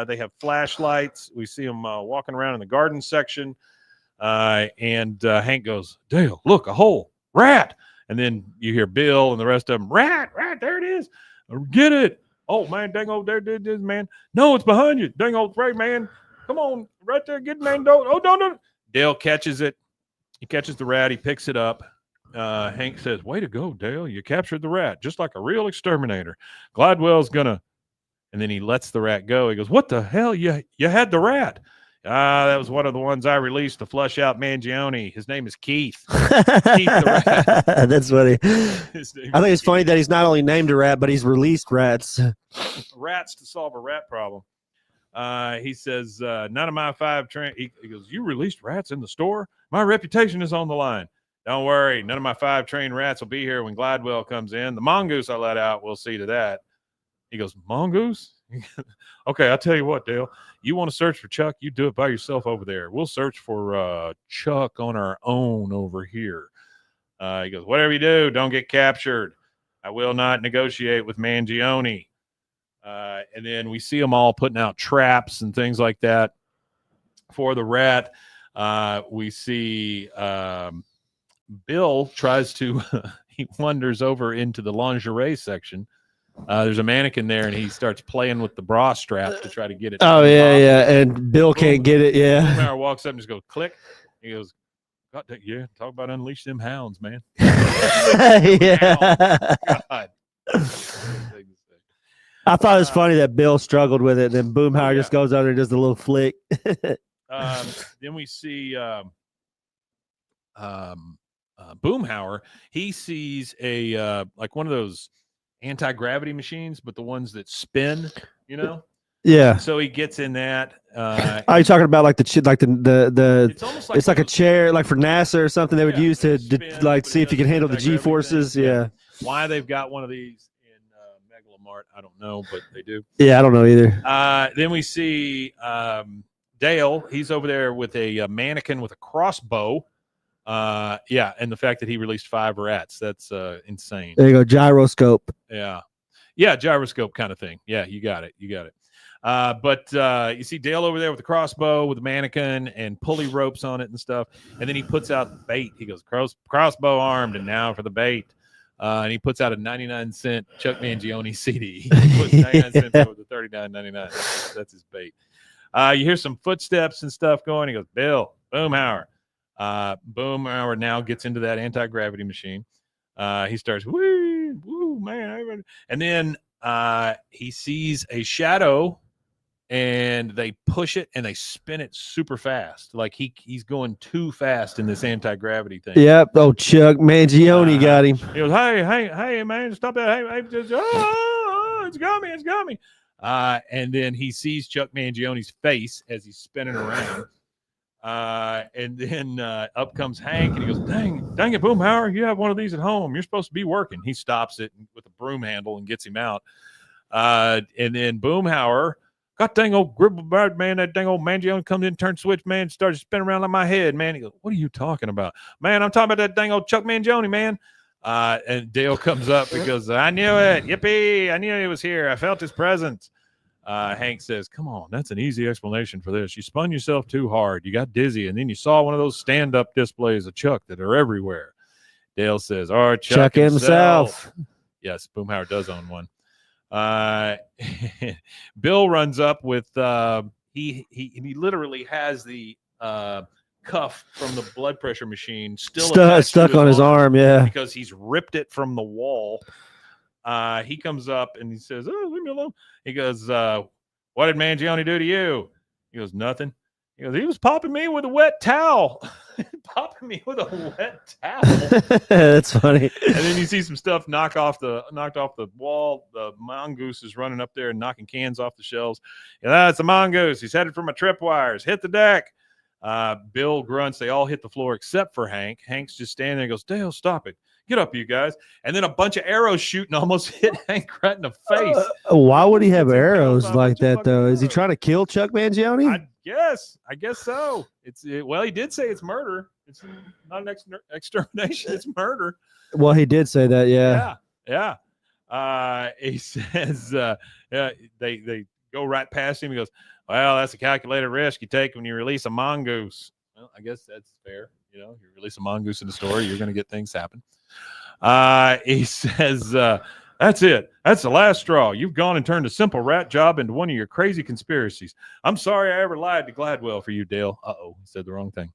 They have flashlights. We see them walking around in the garden section. And Hank goes, "Dale, look, a hole. Rat." And then you hear Bill and the rest of them, rat, there it is. Get it. "Oh, man, dang old, there it is, man. No, it's behind you. Dang old Ray, man. Come on, right there. Get it, man. Don't. Dale catches it. He catches the rat. He picks it up. Hank says, "Way to go, Dale. You captured the rat, just like a real exterminator. Gladwell's gonna," and then he lets the rat go. He goes, "What the hell? You had the rat." That was one of the ones I released to flush out Mangione. His name is Keith. Keith the rat. That's funny. I think it's funny that he's not only named a rat, but he's released rats. Rats to solve a rat problem. He says, none of my 5 train. He goes, you released rats in the store? My reputation is on the line. Don't worry. None of my 5 trained rats will be here when Gladwell comes in. The mongoose I let out, we'll see to that. He goes, mongoose? Okay, I'll tell you what, Dale. You want to search for Chuck? You do it by yourself over there. We'll search for Chuck on our own over here. He goes, whatever you do, don't get captured. I will not negotiate with Mangione. And then we see them all putting out traps and things like that for the rat. We see Bill tries to, he wanders over into the lingerie section. There's a mannequin there, and he starts playing with the bra strap to try to get it. Oh, yeah. And Bill can't get it. Yeah. Boomhauer walks up and just goes, click. He goes, God, yeah, talk about unleash them hounds, man. Yeah. God. I thought it was funny that Bill struggled with it, and then Boomhauer just goes under and does the little flick. Then we see Boomhauer. He sees a like one of those anti-gravity machines, but the ones that spin, you know. Yeah. So he gets in that. Are you talking about like the It's almost like it's like a chair, like for NASA or something they would use to spin, like see if you can handle the G forces. Yeah. Why they've got one of these in Megalomart, I don't know, but they do. Yeah, I don't know either. Then we see Dale. He's over there with a mannequin with a crossbow. Yeah, and the fact that he released 5 rats, that's insane. There you go, gyroscope. Yeah, gyroscope kind of thing. Yeah, you got it. But you see Dale over there with the crossbow, with the mannequin and pulley ropes on it and stuff. And then he puts out bait. He goes, crossbow armed, and now for the bait. And he puts out a 99-cent Chuck Mangione CD. He puts 99 cents over the $39.99. That's his bait. You hear some footsteps and stuff going. He goes, Bill, Boomhauer. Boomhauer now gets into that anti-gravity machine. He starts, woo, man. And then he sees a shadow, and they push it and they spin it super fast. Like he's going too fast in this anti-gravity thing. Yep. Oh, Chuck Mangione got him. He goes, hey, man, stop that. Hey, just, it's got me. And then he sees Chuck Mangione's face as he's spinning around. And then up comes Hank, and he goes, dang it, Boomhauer, you have one of these at home. You're supposed to be working. He stops it with a broom handle and gets him out. And then Boomhauer, God dang old Gribblebird, man, that dang old Mangione comes in, turns switch, man, starts spinning around like my head, man. He goes, what are you talking about? Man, I'm talking about that dang old Chuck Mangione, man. And Dale comes up because I knew it. Yippee, I knew he was here. I felt his presence. Hank says, come on, that's an easy explanation for this. You spun yourself too hard. You got dizzy, and then you saw one of those stand-up displays of Chuck that are everywhere. Dale says, all right, Chuck himself. Yes, Boomhauer does own one. Bill runs up with he literally has the cuff from the blood pressure machine still stuck on his arm, yeah, because he's ripped it from the wall. He comes up and he says, oh, leave me alone. He goes, what did Mangione do to you? He goes, nothing. He goes, he was popping me with a wet towel. Popping me with a wet towel. That's funny. And then you see some stuff knocked off the wall. The mongoose is running up there and knocking cans off the shelves. That's the mongoose. He's headed for my tripwires. Hit the deck. Bill grunts. They all hit the floor except for Hank. Hank's just standing there and goes, Dale, stop it. Get up, you guys. And then a bunch of arrows shoot and almost hit Hank right in the face. Why would he have arrows like that, though? Is he trying to kill Chuck Mangione? I guess so. Well, he did say it's murder. It's not an extermination. It's murder. Well, he did say that, yeah. He says they go right past him. He goes, well, that's a calculated risk you take when you release a mongoose. Well, I guess that's fair. You know, you release a mongoose in the store, you're going to get things happen. He says, that's it. That's the last straw. You've gone and turned a simple rat job into one of your crazy conspiracies. I'm sorry I ever lied to Gladwell for you, Dale. Uh-oh, he said the wrong thing.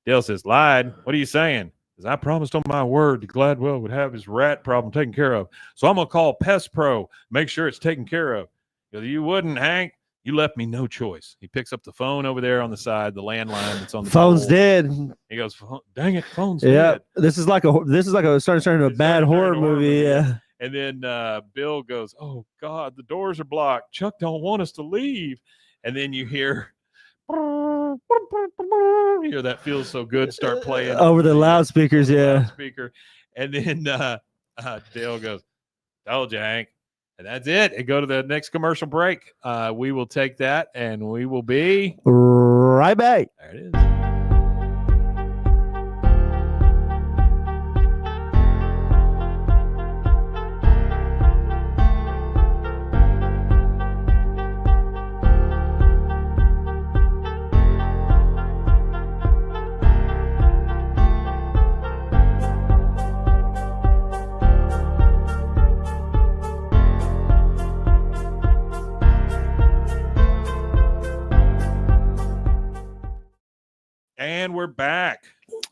Dale says, lied? What are you saying? Because I promised on my word that Gladwell would have his rat problem taken care of. So I'm going to call Pest Pro, make sure it's taken care of. He goes, you wouldn't, Hank. You left me no choice. He picks up the phone over there on the side, the landline that's on the phone's pole. Dead. He goes, dang it, phone's dead. This is like starting turning into a bad horror movie. Yeah. And then Bill goes, oh God, the doors are blocked. Chuck don't want us to leave. and then you hear that feels so good start playing over the loudspeakers, loudspeaker, and then Dale goes, "Told you, Hank," and that's it. And go to the next commercial break. We will take that, and we will be right back. There it is. And we're back.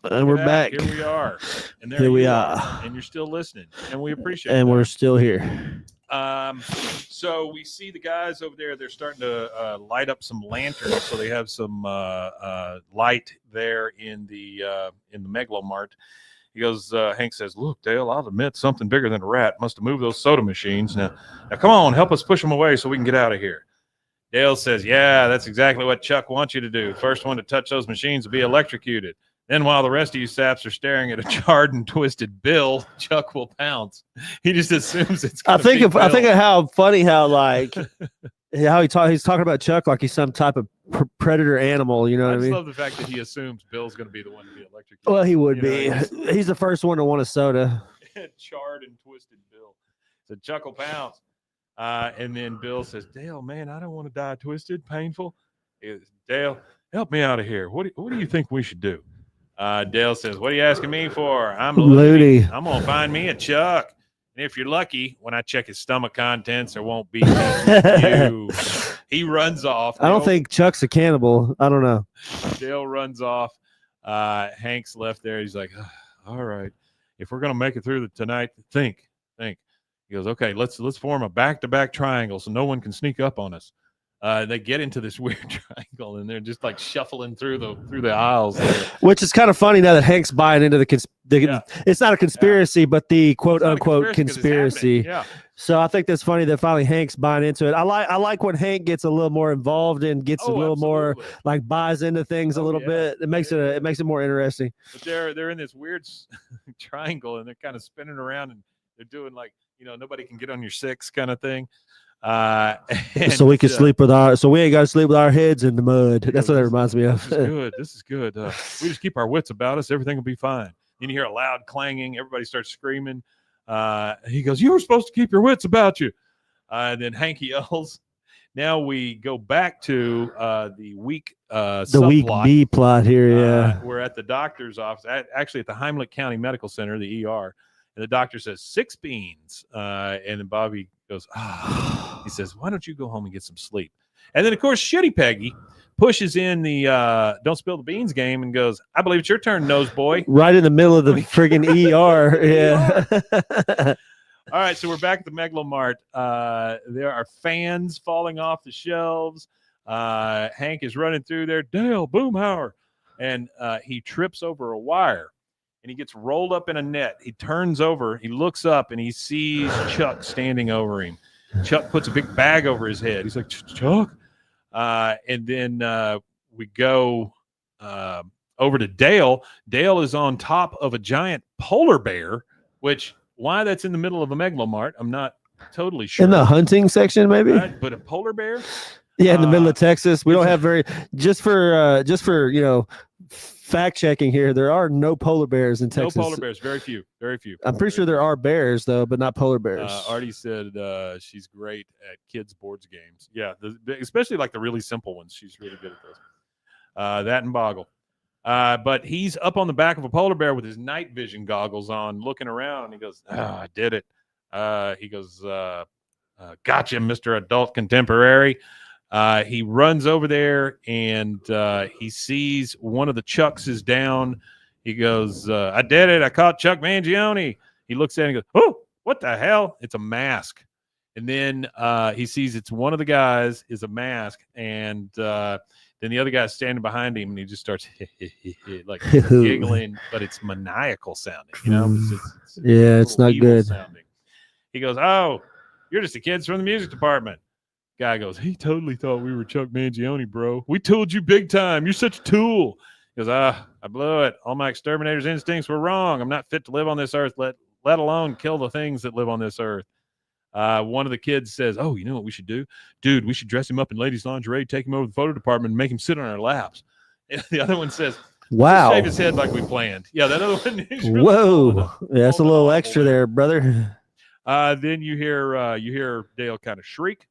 And we're back. Here we are. And here we are. And you're still listening. And we appreciate it. And we're still here. So we see the guys over there. They're starting to light up some lanterns. So they have some light there in the Megalomart. He goes, Hank says, "Look, Dale, I'll admit something bigger than a rat must have moved those soda machines. Now come on, help us push them away so we can get out of here." Dale says, "Yeah, that's exactly what Chuck wants you to do. First one to touch those machines will be electrocuted. Then while the rest of you saps are staring at a charred and twisted Bill, Chuck will pounce." He just assumes it's I think of how funny how like how he's talking about Chuck like he's some type of predator animal, you know what I mean? I love the fact that he assumes Bill's going to be the one to be electrocuted. Well, he would be. He's the first one to want a soda. Charred and twisted Bill. So Chuck will pounce. And then Bill says, "Dale, man, I don't want to die twisted, painful." Dale, help me out of here. What do you think we should do? Dale says, "What are you asking me for? I'm Loony. I'm going to find me a Chuck. And if you're lucky, when I check his stomach contents, there won't be you." He runs off. I don't think Chuck's a cannibal. I don't know. Dale runs off. Hank's left there. He's like, "All right, if we're going to make it through tonight, think. He goes, "Okay, let's form a back-to-back triangle so no one can sneak up on us." They get into this weird triangle, and they're just like shuffling through the aisles there. Which is kind of funny now that Hank's buying into it's not a conspiracy, but the quote-unquote conspiracy. Yeah. So I think that's funny that finally Hank's buying into it. I like when Hank gets a little more involved and gets a little more like buys into things a little bit. It makes it more interesting. But they're in this weird triangle, and they're kind of spinning around, and they're doing like, nobody can get on your six kind of thing. So we can sleep so we ain't got to sleep with our heads in the mud. That's what that reminds me of. This is good. We just keep our wits about us. Everything will be fine. Then you hear a loud clanging. Everybody starts screaming. He goes, "You were supposed to keep your wits about you." And then Hank yells. Now we go back to the week week B plot here. Yeah, we're at the doctor's office, actually at the Heimlich County Medical Center, the ER. And the doctor says 6 beans. And then Bobby goes, he says, "Why don't you go home and get some sleep?" And then, of course, Shitty Peggy pushes in the don't spill the beans game and goes, "I believe it's your turn, nose boy." Right in the middle of the friggin' ER. Yeah. All right, so we're back at the Megalomart. There are fans falling off the shelves. Hank is running through there. "Dale, Boomhauer." And he trips over a wire. And he gets rolled up in a net. He turns over. He looks up, and he sees Chuck standing over him. Chuck puts a big bag over his head. He's like, "Chuck?" And then we go over to Dale. Dale is on top of a giant polar bear, which why that's in the middle of a Megalomart, I'm not totally sure. In the hunting section, maybe? But a polar bear? Yeah, in the middle of Texas. We don't have just for fact checking here, there are no polar bears in Texas. No polar bears, very few. I'm pretty sure there are bears though, but not polar bears. Artie said she's great at kids' boards games. Yeah, especially like the really simple ones. She's really good at those. That and Boggle. But he's up on the back of a polar bear with his night vision goggles on, looking around, and he goes, "I did it." He goes, "Gotcha, Mr. Adult Contemporary." He runs over there, and he sees one of the Chucks is down. He goes, "I did it. I caught Chuck Mangione." He looks at it and goes, "Oh, what the hell?" It's a mask. And then he sees it's one of the guys is a mask, and then the other guy's standing behind him, and he just starts like giggling, but it's maniacal sounding. It's not good. Sounding. He goes, "Oh, you're just the kids from the music department. Guy goes, he totally thought we were Chuck Mangione, bro. We told you big time. You're such a tool. He goes, I blew it. All my exterminator's instincts were wrong. I'm not fit to live on this earth, let alone kill the things that live on this earth. One of the kids says, oh, you know what we should do? Dude, we should dress him up in ladies' lingerie, take him over to the photo department, and make him sit on our laps. And the other one says, wow. Shave his head like we planned. Yeah, that other one. Really whoa. Yeah, that's a little extra there, brother. Then you hear Dale kind of shriek.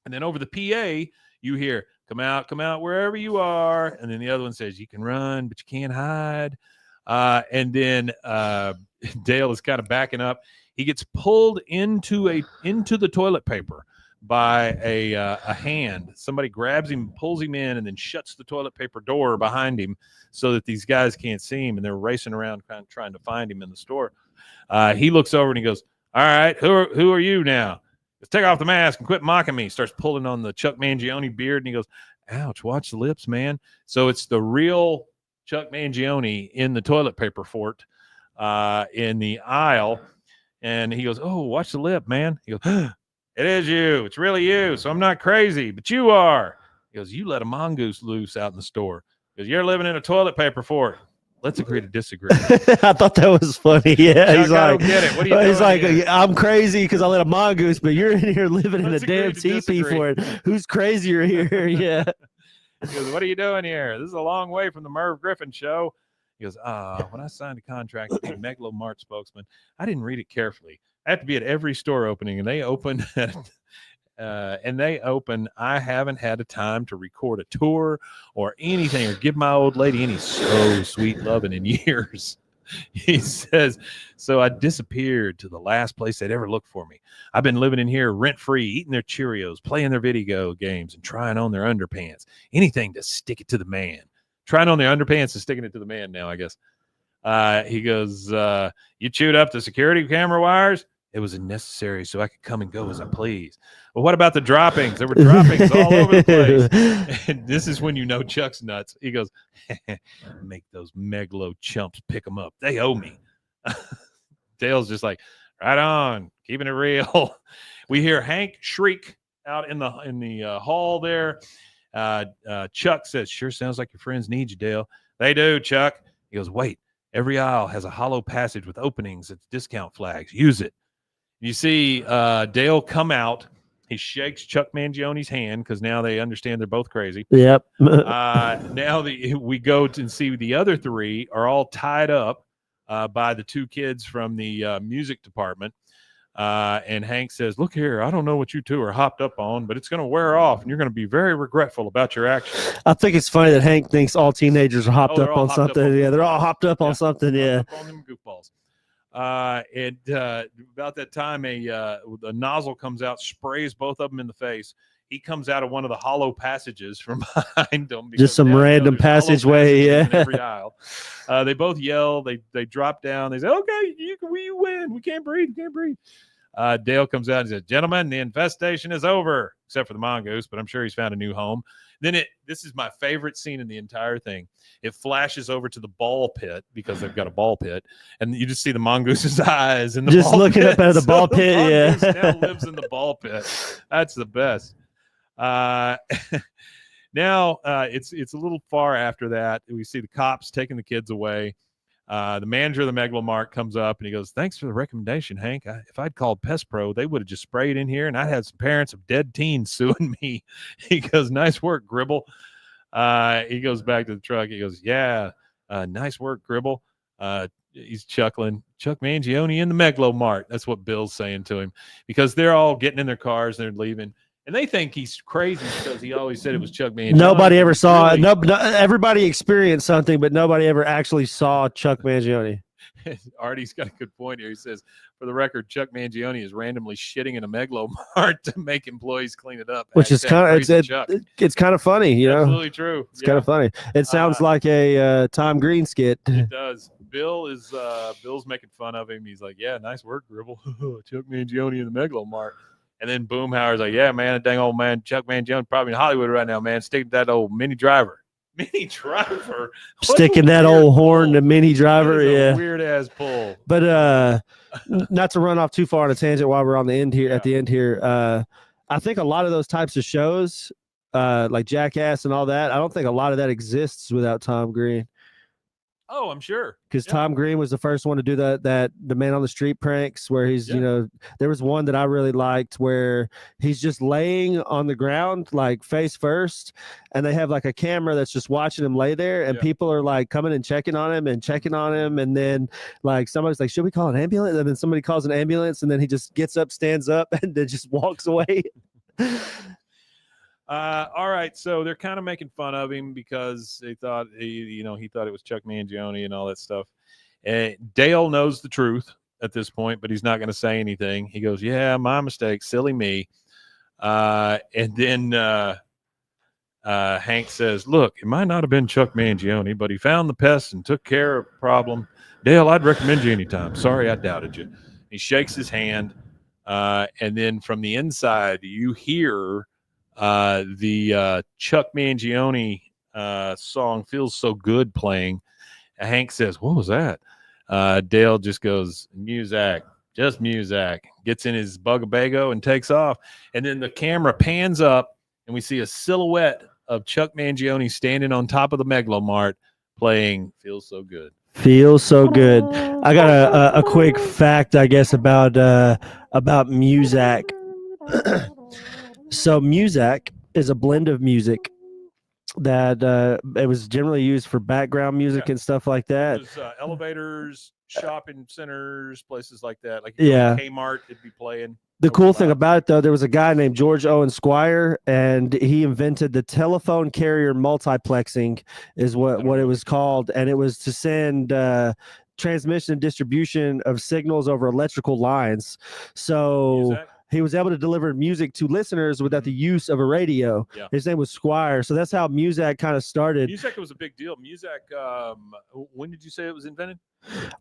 And then over the PA, you hear, come out wherever you are. And then the other one says, you can run, but you can't hide. And then Dale is kind of backing up. He gets pulled into the toilet paper by a hand. Somebody grabs him, pulls him in, and then shuts the toilet paper door behind him so that these guys can't see him. And they're racing around kind of trying to find him in the store. He looks over and he goes, all right, who are you now? Let's take off the mask and quit mocking me. He starts pulling on the Chuck Mangione beard, and he goes, ouch, watch the lips, man. So it's the real Chuck Mangione in the toilet paper fort in the aisle. And he goes, oh, watch the lip, man. He goes, it is you. It's really you. So I'm not crazy, but you are. He goes, you let a mongoose loose out in the store. He goes, you're living in a toilet paper fort. Let's agree to disagree. I thought that was funny. Yeah, Chuck, he's like, I don't get it. What are you doing he's like, here? I'm crazy because I let a mongoose, but you're in here living Let's in a damn teepee for it. Who's crazier here? Yeah. He goes, what are you doing here? This is a long way from the Merv Griffin show. He goes, when I signed a contract to be a Megalo Mart spokesman, I didn't read it carefully. I have to be at every store opening, and they open I haven't had a time to record a tour or anything or give my old lady any so sweet loving in years. He says, so I disappeared to the last place they'd ever look for me. I've been living in here rent-free, eating their Cheerios, playing their video games, and trying on their underpants. Anything to stick it to the man. Trying on their underpants and sticking it to the man now, I guess. He goes, you chewed up the security camera wires? It was unnecessary so I could come and go as I please. Well, what about the droppings? There were droppings all over the place. And this is when you know Chuck's nuts. He goes, make those Megalo chumps pick them up. They owe me. Dale's just like, right on, keeping it real. We hear Hank shriek out in the hall there. Chuck says, sure sounds like your friends need you, Dale. They do, Chuck. He goes, wait, every aisle has a hollow passage with openings at discount flags. Use it. You see Dale come out. He shakes Chuck Mangione's hand because now they understand they're both crazy. Yep. Now we go and see the other three are all tied up by the two kids from the music department. And Hank says, look here, I don't know what you two are hopped up on, but it's going to wear off, and you're going to be very regretful about your actions. I think it's funny that Hank thinks all teenagers are hopped up on something. Yeah, they're all hopped up on something. Yeah. Hopped up on them goofballs. And about that time, a nozzle comes out, sprays both of them in the face. He comes out of one of the hollow passages from behind them. Just some random passageway. Yeah. In every aisle. They both yell. They drop down. They say, okay, you win. We can't breathe. Dale comes out and says, gentlemen, the infestation is over, except for the mongoose, but I'm sure he's found a new home. Then this is my favorite scene in the entire thing. It flashes over to the ball pit because they've got a ball pit, and you just see the mongoose's eyes and just looking up out of the ball pit. Yeah, now lives in the ball pit. That's the best. Now it's a little far after that. We see the cops taking the kids away. The manager of the Megalo Mart comes up and he goes, thanks for the recommendation, Hank. If I'd called Pest Pro, they would have just sprayed in here and I'd had some parents of dead teens suing me. He goes, nice work, Gribble. He goes back to the truck. He goes, yeah, nice work, Gribble. He's chuckling. Chuck Mangione in the Megalo Mart. That's what Bill's saying to him because they're all getting in their cars. They're leaving. And they think he's crazy because he always said it was Chuck Mangione. Nobody ever saw it. No, everybody experienced something, but nobody ever actually saw Chuck Mangione. Artie's got a good point here. He says, for the record, Chuck Mangione is randomly shitting in a Megalo Mart to make employees clean it up. Which is kind of it's kind of funny, you know. Absolutely true. It's kind of funny. It sounds like a Tom Green skit. It does. Bill's making fun of him. He's like, yeah, nice work, Gribble. Chuck Mangione in the Megalo Mart. And then Boomhauer's like, yeah, man, that dang old man, Chuck Mangione, probably in Hollywood right now, man. Sticking that old Mini Driver. Mini Driver? Sticking that old horn to Mini Driver, yeah. Weird-ass pull. But not to run off too far on a tangent while we're on the end here, at the end here, I think a lot of those types of shows, like Jackass and all that, I don't think a lot of that exists without Tom Green. Oh, I'm sure. Because Tom Green was the first one to do the man on the street pranks where he's, there was one that I really liked where he's just laying on the ground, like face first, and they have like a camera that's just watching him lay there, and people are like coming and checking on him. And then like somebody's like, should we call an ambulance? And then somebody calls an ambulance, and then he just gets up, stands up, and then just walks away. All right, so they're kind of making fun of him because they thought he thought it was Chuck Mangione and all that stuff. And Dale knows the truth at this point, but he's not going to say anything. He goes, "Yeah, my mistake, silly me." And then Hank says, "Look, it might not have been Chuck Mangione, but he found the pest and took care of the problem. Dale, I'd recommend you anytime. Sorry, I doubted you." He shakes his hand, and then from the inside, you hear the Chuck Mangione song "Feels So Good" playing. Hank says, "What was that?" Dale just goes, "Muzak, just Muzak." Gets in his Bugaboo and takes off. And then the camera pans up, and we see a silhouette of Chuck Mangione standing on top of the Megalomart playing "Feels So Good." Feels so good. I got a quick fact, I guess, about Muzak. So Muzak is a blend of music that it was generally used for background music and stuff like that. It was, elevators, shopping centers, places like that. Like Kmart, it'd be playing. The cool thing about it, though, there was a guy named George Owen Squire, and he invented the telephone carrier multiplexing, is what it was called, and it was to send transmission and distribution of signals over electrical lines. So he was able to deliver music to listeners without the use of a radio. Yeah. His name was Squire. So that's how Muzak kind of started. Muzak was a big deal. Muzak, when did you say it was invented?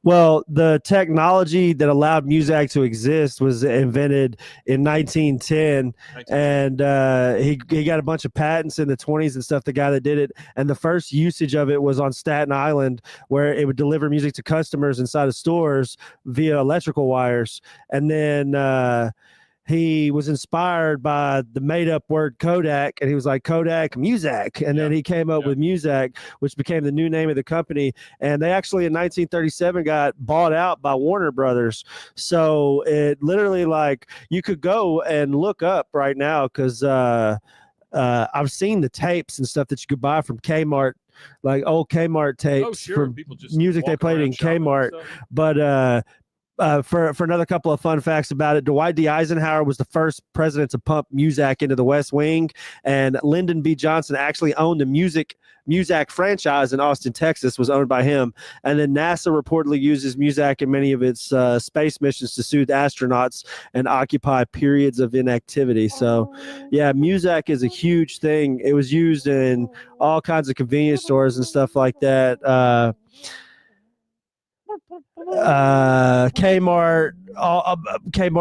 Well, the technology that allowed Muzak to exist was invented in 1910. And he got a bunch of patents in the 20s and stuff, the guy that did it. And the first usage of it was on Staten Island, where it would deliver music to customers inside of stores via electrical wires. And then he was inspired by the made-up word Kodak, and he was like, Kodak, Muzak. And then he came up with Muzak, which became the new name of the company. And they actually, in 1937, got bought out by Warner Brothers. So it literally, like, you could go and look up right now, because I've seen the tapes and stuff that you could buy from Kmart, like old Kmart tapes from music they played in Kmart. But for another couple of fun facts about it, Dwight D. Eisenhower was the first president to pump Muzak into the West Wing, and Lyndon B. Johnson actually owned the Muzak franchise in Austin, Texas, was owned by him. And then NASA reportedly uses Muzak in many of its space missions to soothe astronauts and occupy periods of inactivity. So, yeah, Muzak is a huge thing. It was used in all kinds of convenience stores and stuff like that. Kmart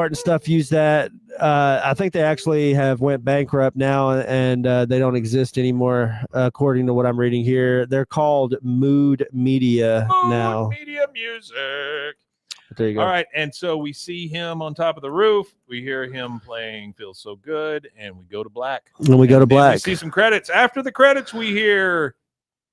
and stuff use that. I think they actually have went bankrupt now, and they don't exist anymore, according to what I'm reading here. They're called Mood Media now. Media Music. There you go. All right, and so we see him on top of the roof. We hear him playing "Feels So Good," and we go to black. And we go to black. We see some credits. After the credits, we hear,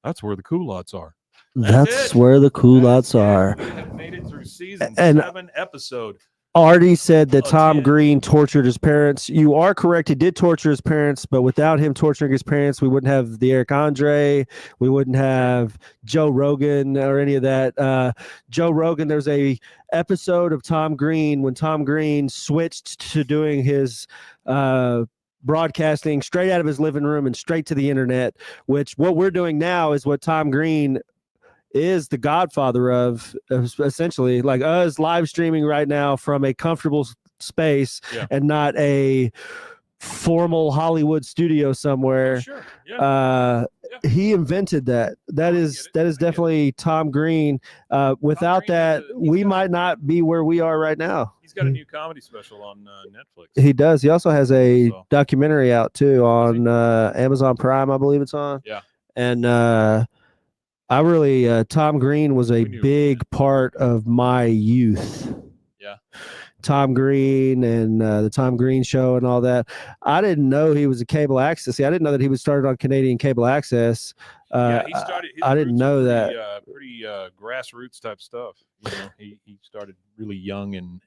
"That's where the culottes are." That's where the culottes are. We have made it through season 7 episode. Artie said that Tom Green tortured his parents. You are correct. He did torture his parents, but without him torturing his parents, we wouldn't have the Eric Andre. We wouldn't have Joe Rogan or any of that. Joe Rogan, there's a episode of Tom Green when Tom Green switched to doing his broadcasting straight out of his living room and straight to the internet, which what we're doing now is what Tom Green is the godfather of, essentially, like us live streaming right now from a comfortable space and not a formal Hollywood studio somewhere. He invented that. That is definitely Tom Green. Without that, we might not be where we are right now. He's got a new comedy special on Netflix. He does. He also has a documentary out too on Amazon Prime, I believe it's on. Yeah. And I really, Tom Green was a big part of my youth. Yeah. Tom Green and the Tom Green Show and all that. I didn't know he was a cable access. See, I didn't know that he was started on Canadian Cable Access. Yeah, he started. I didn't know that. Pretty grassroots type stuff. You know, he started really young and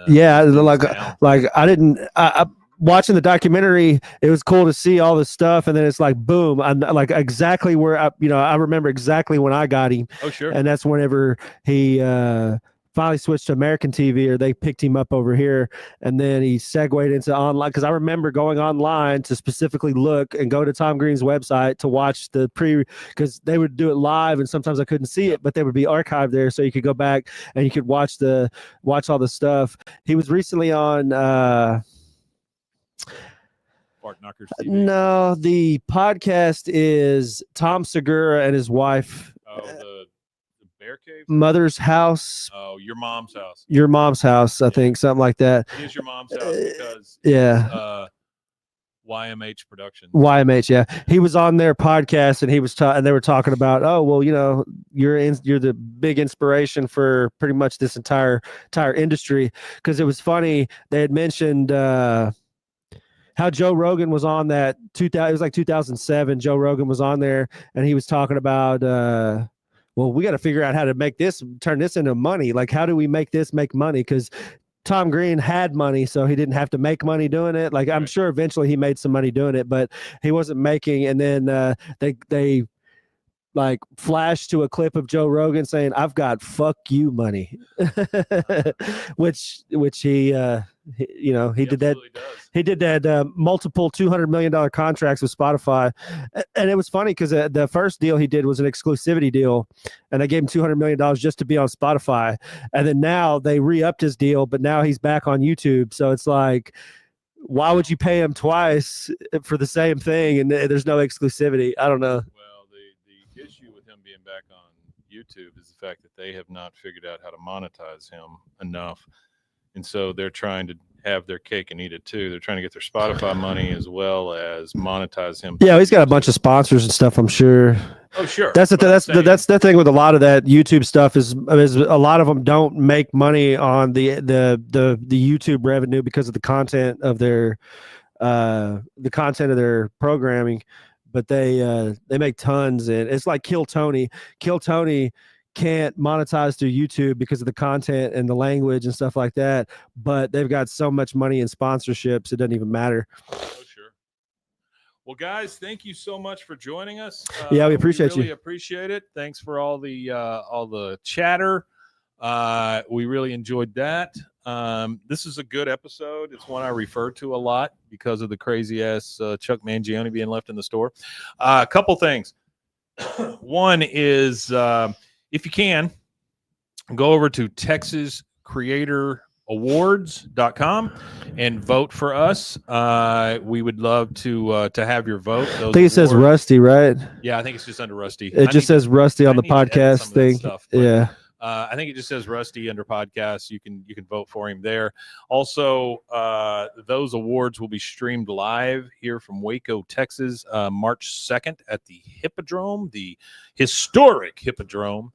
yeah, like I didn't. Watching the documentary, it was cool to see all this stuff, and then it's like boom, I'm like exactly where I remember exactly when I got him. Oh sure. And that's whenever he finally switched to American TV, or they picked him up over here, and then he segued into online, because I remember going online to specifically look and go to Tom Green's website to watch the because they would do it live, and sometimes I couldn't see it, but they would be archived there, so you could go back and you could watch all the stuff. He was recently on Fart Knockers TV. No, the podcast is Tom Segura and his wife. Oh, the Bear Cave? Mother's House. Oh, Your Mom's House. Your Mom's House, I think, something like that. It is Your Mom's House because YMH Productions. YMH, yeah. He was on their podcast, and he was and they were talking about, oh, well, you're the big inspiration for pretty much this entire industry, because it was funny. They had mentioned how Joe Rogan was on that. It was like 2007. Joe Rogan was on there, and he was talking about, well, we got to figure out how to turn this into money. Like, how do we make money? Because Tom Green had money, so he didn't have to make money doing it. Like, I'm sure eventually he made some money doing it, but he wasn't making. And then they like flashed to a clip of Joe Rogan saying, "I've got fuck you money," which he did that. He did that multiple $200 million contracts with Spotify, and it was funny because the first deal he did was an exclusivity deal, and they gave him $200 million just to be on Spotify, and then now they re-upped his deal, but now he's back on YouTube. So it's like, why would you pay him twice for the same thing, and there's no exclusivity? I don't know. Well, the issue with him being back on YouTube is the fact that they have not figured out how to monetize him enough. And so they're trying to have their cake and eat it too. They're trying to get their Spotify money as well as monetize him. Yeah, he's got a bunch of sponsors and stuff, I'm sure. Oh, sure. That's the thing with a lot of that YouTube stuff is a lot of them don't make money on the YouTube revenue because of the content of their programming, but they make tons. And it's like Kill Tony can't monetize through YouTube because of the content and the language and stuff like that, but they've got so much money in sponsorships it doesn't even matter. Oh, sure. Well, guys, thank you so much for joining us. Yeah, we appreciate you. Appreciate it. Thanks for all the chatter. We really enjoyed that. This is a good episode. It's one I refer to a lot because of the crazy ass Chuck Mangione being left in the store. A couple things. One is, if you can, go over to TexasCreatorAwards.com and vote for us. We would love to have your vote. I think it says Rusty, right? Yeah, I think it's just under Rusty. It just says Rusty on the podcast thing. Yeah. I think it just says Rusty under podcasts. You can vote for him there. Also, those awards will be streamed live here from Waco, Texas, March 2nd at the Hippodrome, the historic Hippodrome.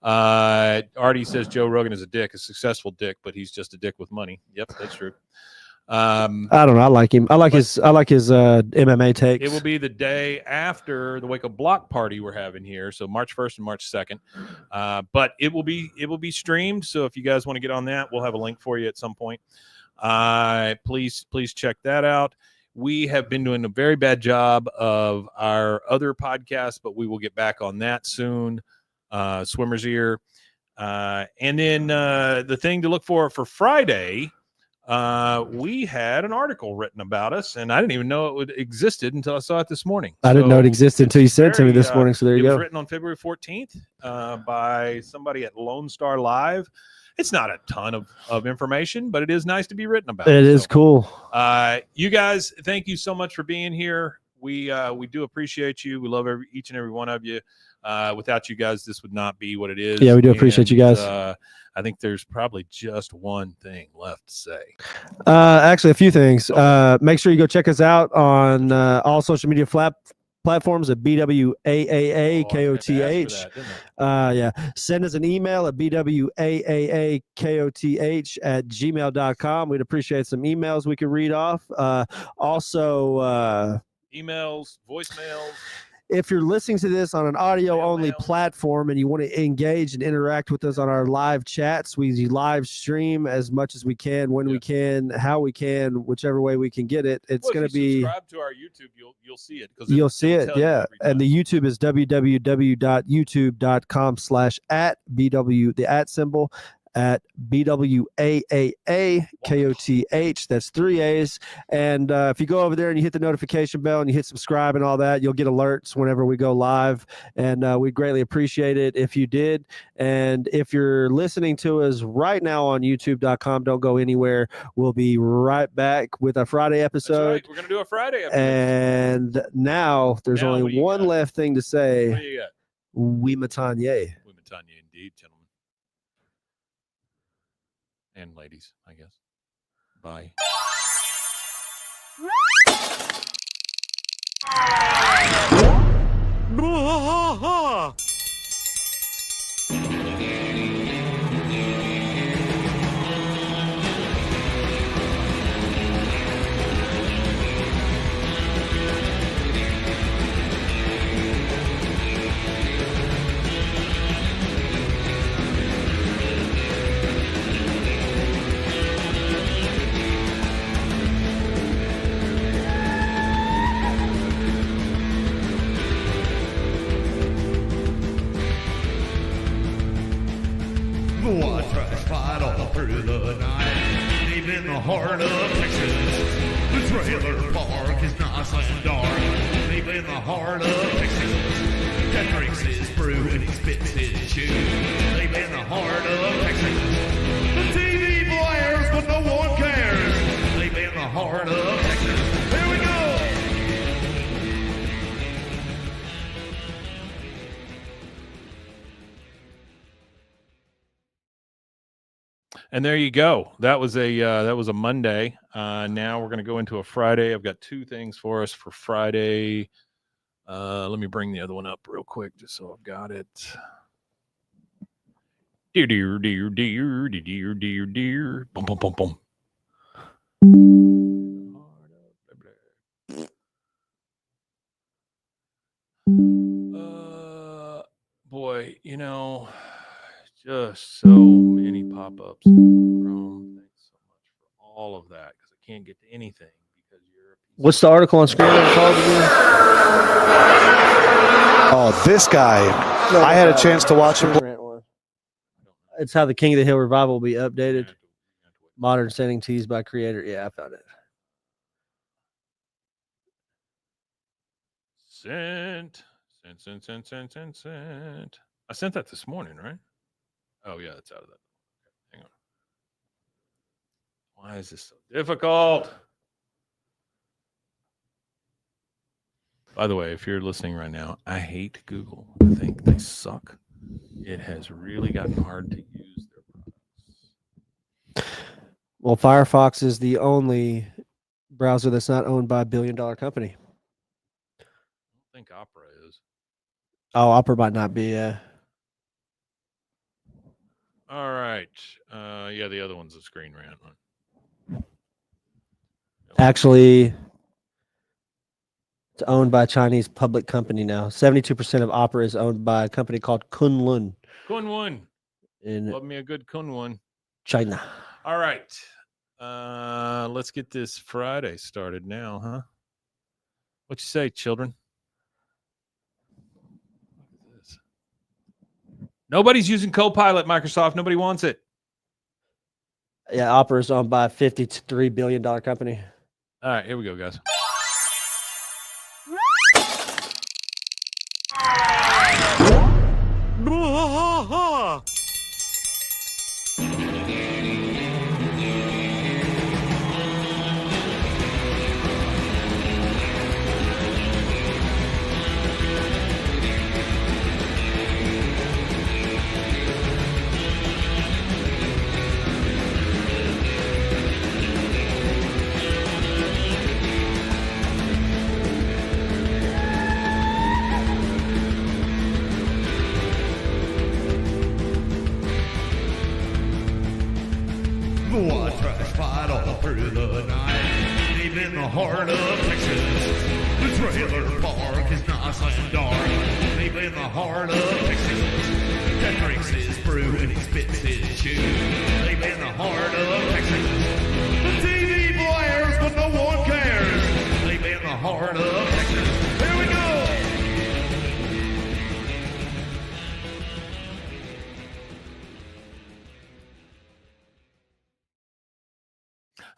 Artie says Joe Rogan is a successful dick, but he's just a dick with money. Yep, that's true. I don't know. I like him. I like his MMA takes. It will be the day after the Waco Block Party we're having here, so March 1st and March 2nd. But it will be streamed. So if you guys want to get on that, we'll have a link for you at some point. Please check that out. We have been doing a very bad job of our other podcasts, but we will get back on that soon. Swimmer's Ear. And then the thing to look for Friday, we had an article written about us, and I didn't even know it existed until I saw it this morning. I didn't know it existed until you said it to me this morning, so there you go. It was written on February 14th by somebody at Lone Star Live. It's not a ton of information, but it is nice to be written about. It is cool. You guys, thank you so much for being here. We do appreciate you. We love each and every one of you. Without you guys, this would not be what it is. Yeah, we do appreciate you guys. I think there's probably just one thing left to say. Actually, a few things. Make sure you go check us out on all social media platforms at BWAAA KOTH. Yeah. Send us an email at BWAAAKOTH@gmail.com. We'd appreciate some emails we could read off. Also, emails, voicemails. If you're listening to this on an audio-only platform and you want to engage and interact with us on our live chats, we live stream as much as we can, when we can, how we can, whichever way we can get it. It's going to be subscribe to our YouTube. You'll see it. You'll see it, yeah. And the YouTube is www.youtube.com/@BW, the @ symbol, at BWAAA That's 3 A's. And if you go over there and you hit the notification bell and you hit subscribe and all that, you'll get alerts whenever we go live. And we'd greatly appreciate it if you did. And if you're listening to us right now on youtube.com, don't go anywhere. We'll be right back with a Friday episode. That's right. We're going to do a Friday episode. And now there's only one left thing to say. What do you got? We matanye. We matanye indeed, gentlemen. And ladies, I guess. Bye. BWAAA trucks fight all through the night, deep in the heart of Texas. The trailer park is nice and dark, deep in the heart of Texas. That drinks his brew and he spits his chew, deep in the heart of Texas. The TV blares, but no one cares, deep in the heart of Texas. Here we go! And there you go. That was a Monday. Now we're going to go into a Friday. I've got 2 things for us for Friday. Let me bring the other one up real quick, just so I've got it. Dear. Boom, boom, boom, boom. Boy, just so many pop-ups. Chrome, thanks so much for all of that, because I can't get to anything because you're. What's the article on screen called again? Oh, this guy! I had a chance to watch him. It's how the King of the Hill revival will be updated. Modern setting teased by creator. Yeah, I found it. Sent. I sent that this morning, right? Oh, yeah, it's out of that. Okay, hang on. Why is this so difficult? By the way, if you're listening right now, I hate Google. I think they suck. It has really gotten hard to use their products. Well, Firefox is the only browser that's not owned by a billion-dollar company. I don't think Opera is. Oh, Opera might not be. All right. Yeah, the other one's a Screen Rant one. Actually, it's owned by a Chinese public company now. 72% of Opera is owned by a company called Kunlun. Kunlun. In Love me a good Kunlun. China. All right. Let's get this Friday started now, huh? What you say, children? Nobody's using Copilot, Microsoft. Nobody wants it. Yeah, Opera is owned by a $53 billion company. All right, here we go, guys. in the heart of Texas. The trailer park is nice and dark. Deep in the heart of Texas. That drinks his brew and he spits his chew. Deep in the heart of Texas. The TV blares, but no one cares. Deep in the heart of Texas. Here we go.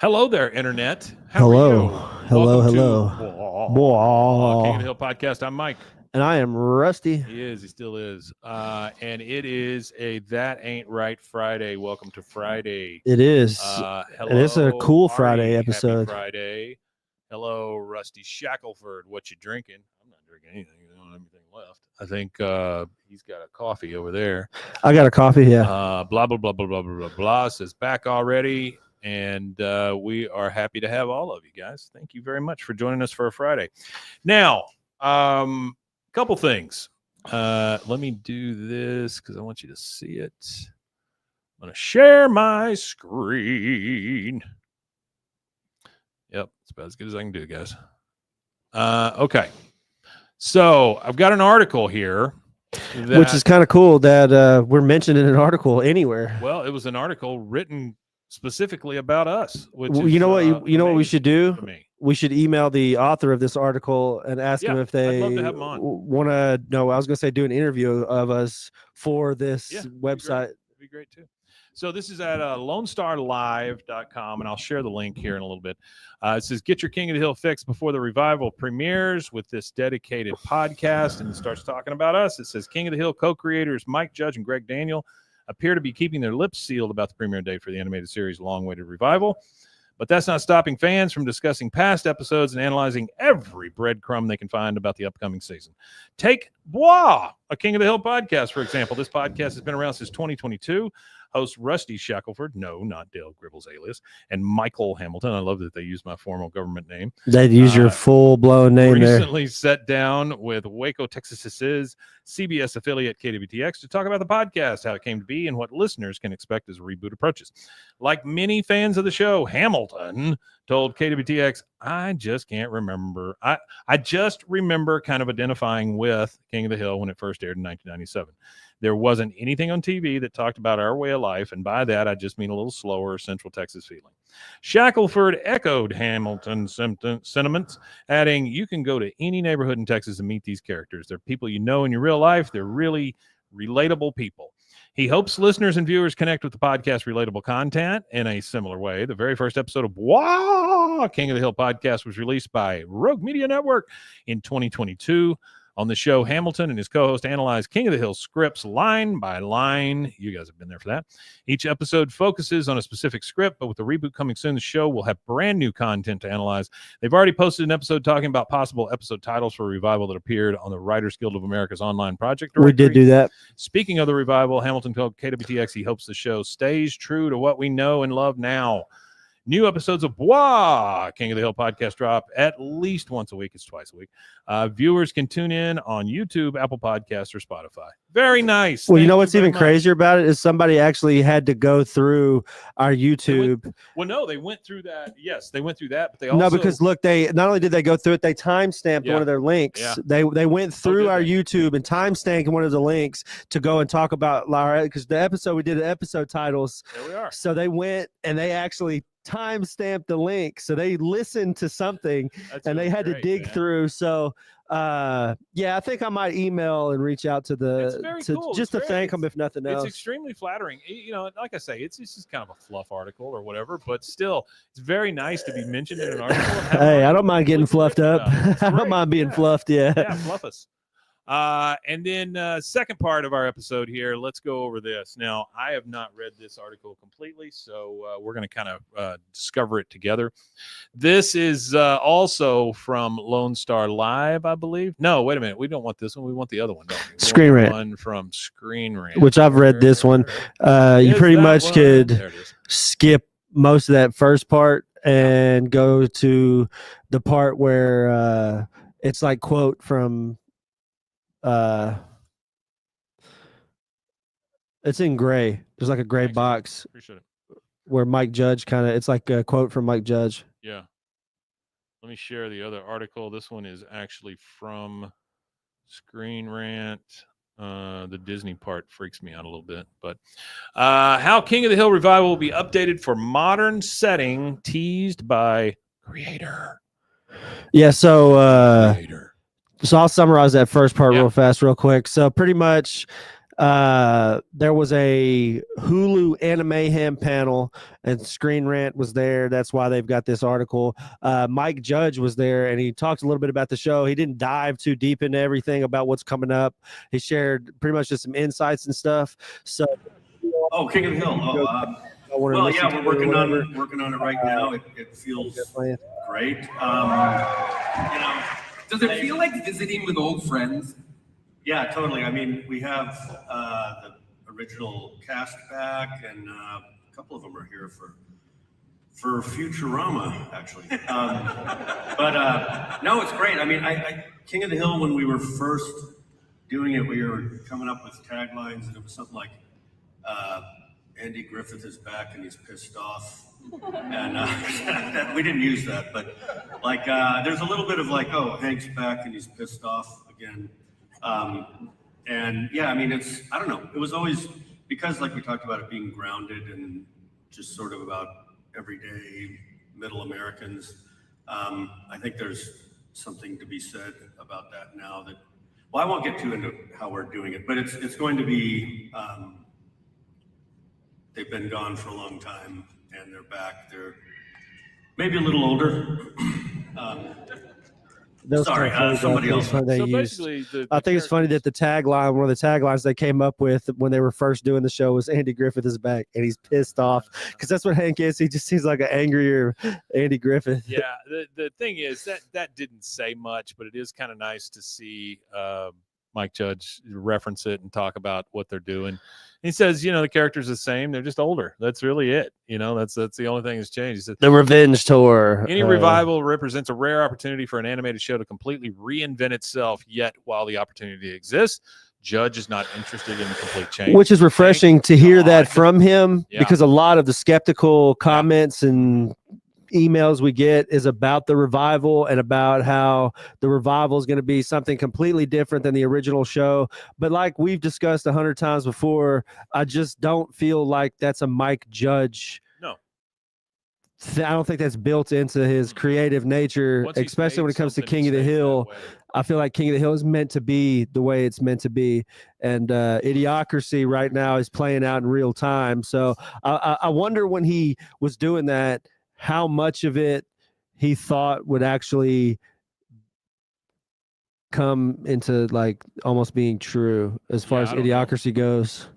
Hello there, Internet. How Hello. are you? Hello, Welcome hello. to BWAAA. King of the Hill podcast. I'm Mike. And I am Rusty. He is. He still is. And it is a That Ain't Right Friday. Welcome to Friday. It is. Hello, and it's a cool Ari. Friday episode. Happy Friday. Hello, Rusty Shackelford. What you drinking? I'm not drinking anything. I don't have anything left. I think he's got a coffee over there. I got a coffee, yeah. Blah, blah, blah, blah, blah, blah, blah. Says back already. And we are happy to have all of you guys. Thank you very much for joining us for a Friday. Now, couple things. Let me do this because I want you to see it. I'm going to share my screen. Yep, it's about as good as I can do, guys. Okay. So I've got an article here. Which is kind of cool that we're mentioned in an article anywhere. Well, it was an article written specifically about us. Which Well, is, you know what? You know what we should do? me. We should email the author of this article and ask them if they I'd love to have 'em on. want to. No, I was going to say do an interview of us for this Yeah, that'd website. That'd be great too. So this is at LoneStarLive.com, and I'll share the link here in a little bit. It says, get your King of the Hill fix before the revival premieres with this dedicated podcast, and it starts talking about us. It says, King of the Hill co-creators Mike Judge and Greg Daniel appear to be keeping their lips sealed about the premiere date for the animated series' long-awaited revival. But that's not stopping fans from discussing past episodes and analyzing every breadcrumb they can find about the upcoming season. Take BWAAA, a King of the Hill podcast, for example. This podcast has been around since 2022. Host Rusty Shackelford, no, not Dale Gribble's alias, and Michael Hamilton. I love that they use my formal government name. They'd use your full-blown name there. Recently sat down with Waco, Texas's CBS affiliate KWTX to talk about the podcast, how it came to be, and what listeners can expect as a reboot approaches. Like many fans of the show, Hamilton told KWTX, I just can't remember. I just remember kind of identifying with King of the Hill when it first aired in 1997. There wasn't anything on TV that talked about our way of life, and by that, I just mean a little slower Central Texas feeling. Shackelford echoed Hamilton's sentiments, adding, you can go to any neighborhood in Texas and meet these characters. They're people you know in your real life. They're really relatable people. He hopes listeners and viewers connect with the podcast relatable content in a similar way. The very first episode of BWAAA, King of the Hill podcast, was released by Rogue Media Network in 2022. On the show, Hamilton and his co-host analyze King of the Hill scripts line by line. You guys have been there for that. Each episode focuses on a specific script, but with the reboot coming soon, the show will have brand new content to analyze. They've already posted an episode talking about possible episode titles for a revival that appeared on the Writers Guild of America's online project directory. We did do that. Speaking of the revival, Hamilton told KWTX he hopes the show stays true to what we know and love now. New episodes of BWAAA, King of the Hill podcast, drop at least once a week. It's twice a week. Viewers can tune in on YouTube, Apple Podcasts, or Spotify. Very nice. Well, you know what's even crazier about it is somebody actually had to go through our YouTube. Well, no, they went through that. Yes, they went through that, but they also... No, because look, they not only did they go through it, they timestamped one of their links. Yeah. They went through our YouTube and timestamped one of the links to go and talk about Lara, because the episode we did the episode titles. There we are. So they went and they actually timestamped the link, so they listened to something. That's and really they had great, to dig man. through. So yeah, I think I might email and reach out to cool. just to thank them, if nothing else. It's extremely flattering. You know, like I say, it's just kind of a fluff article or whatever, but still, it's very nice to be mentioned in an article. Hey, I don't mind getting fluffed up. I don't mind being fluffed. Yeah, fluff us. And then second part of our episode here, let's go over this. Now, I have not read this article completely, so we're going to kind of discover it together. This is also from Lone Star Live, I believe. No, wait a minute. We don't want this one. We want the other one, don't we? Screen Rant. One from Screen Rant. Which I've read this one. You pretty much could skip most of that first part and go to the part where it's like quote from it's in gray. There's like a gray box. Appreciate it. Where Mike Judge it's like a quote from Mike Judge. Yeah. let me share the other article. This one is actually from Screen Rant. The Disney part freaks me out a little bit, but how King of the Hill revival will be updated for modern setting, teased by creator. Yeah, so I'll summarize that first part real fast, real quick. So pretty much there was a Hulu Animayhem panel, and Screen Rant was there. That's why they've got this article. Mike Judge was there, and he talked a little bit about the show. He didn't dive too deep into everything about what's coming up. He shared pretty much just some insights and stuff. So, King of the Hill. Well, yeah, we're working on it right now. It feels great. Does it feel like visiting with old friends? Yeah, totally. I mean, we have the original cast back, and a couple of them are here for Futurama, actually. But no, it's great. I mean, King of the Hill, when we were first doing it, we were coming up with taglines, and it was something like, Andy Griffith is back and he's pissed off. And we didn't use that, but like, there's a little bit of like, oh, Hank's back and he's pissed off again. And yeah, I mean, I don't know. It was always, because like we talked about it being grounded and just sort of about everyday middle Americans. I think there's something to be said about that now that, well, I won't get too into how we're doing it, but it's going to be, they've been gone for a long time and they're back. They're maybe a little older. Sorry, somebody else. They used. I think it's funny that the tagline, one of the taglines they came up with when they were first doing the show was Andy Griffith is back and he's pissed off, because that's what Hank is. He just seems like an angrier Andy Griffith. Yeah, the thing is that didn't say much, but it is kind of nice to see Mike Judge reference it and talk about what they're doing. He says, the character's the same. They're just older. That's really it. That's the only thing that's changed. He said, the Revenge Tour. Any revival represents a rare opportunity for an animated show to completely reinvent itself. Yet, while the opportunity exists, Judge is not interested in complete change. Which is refreshing to hear that from him, because a lot of the skeptical comments and emails we get is about the revival and about how the revival is going to be something completely different than the original show. But like we've discussed 100 times before, I just don't feel like that's a Mike Judge. No. I don't think that's built into his creative nature, especially when it comes to King of the Hill. I feel like King of the Hill is meant to be the way it's meant to be. And Idiocracy right now is playing out in real time. So I wonder when he was doing that, how much of it he thought would actually come into like almost being true as far as Idiocracy goes.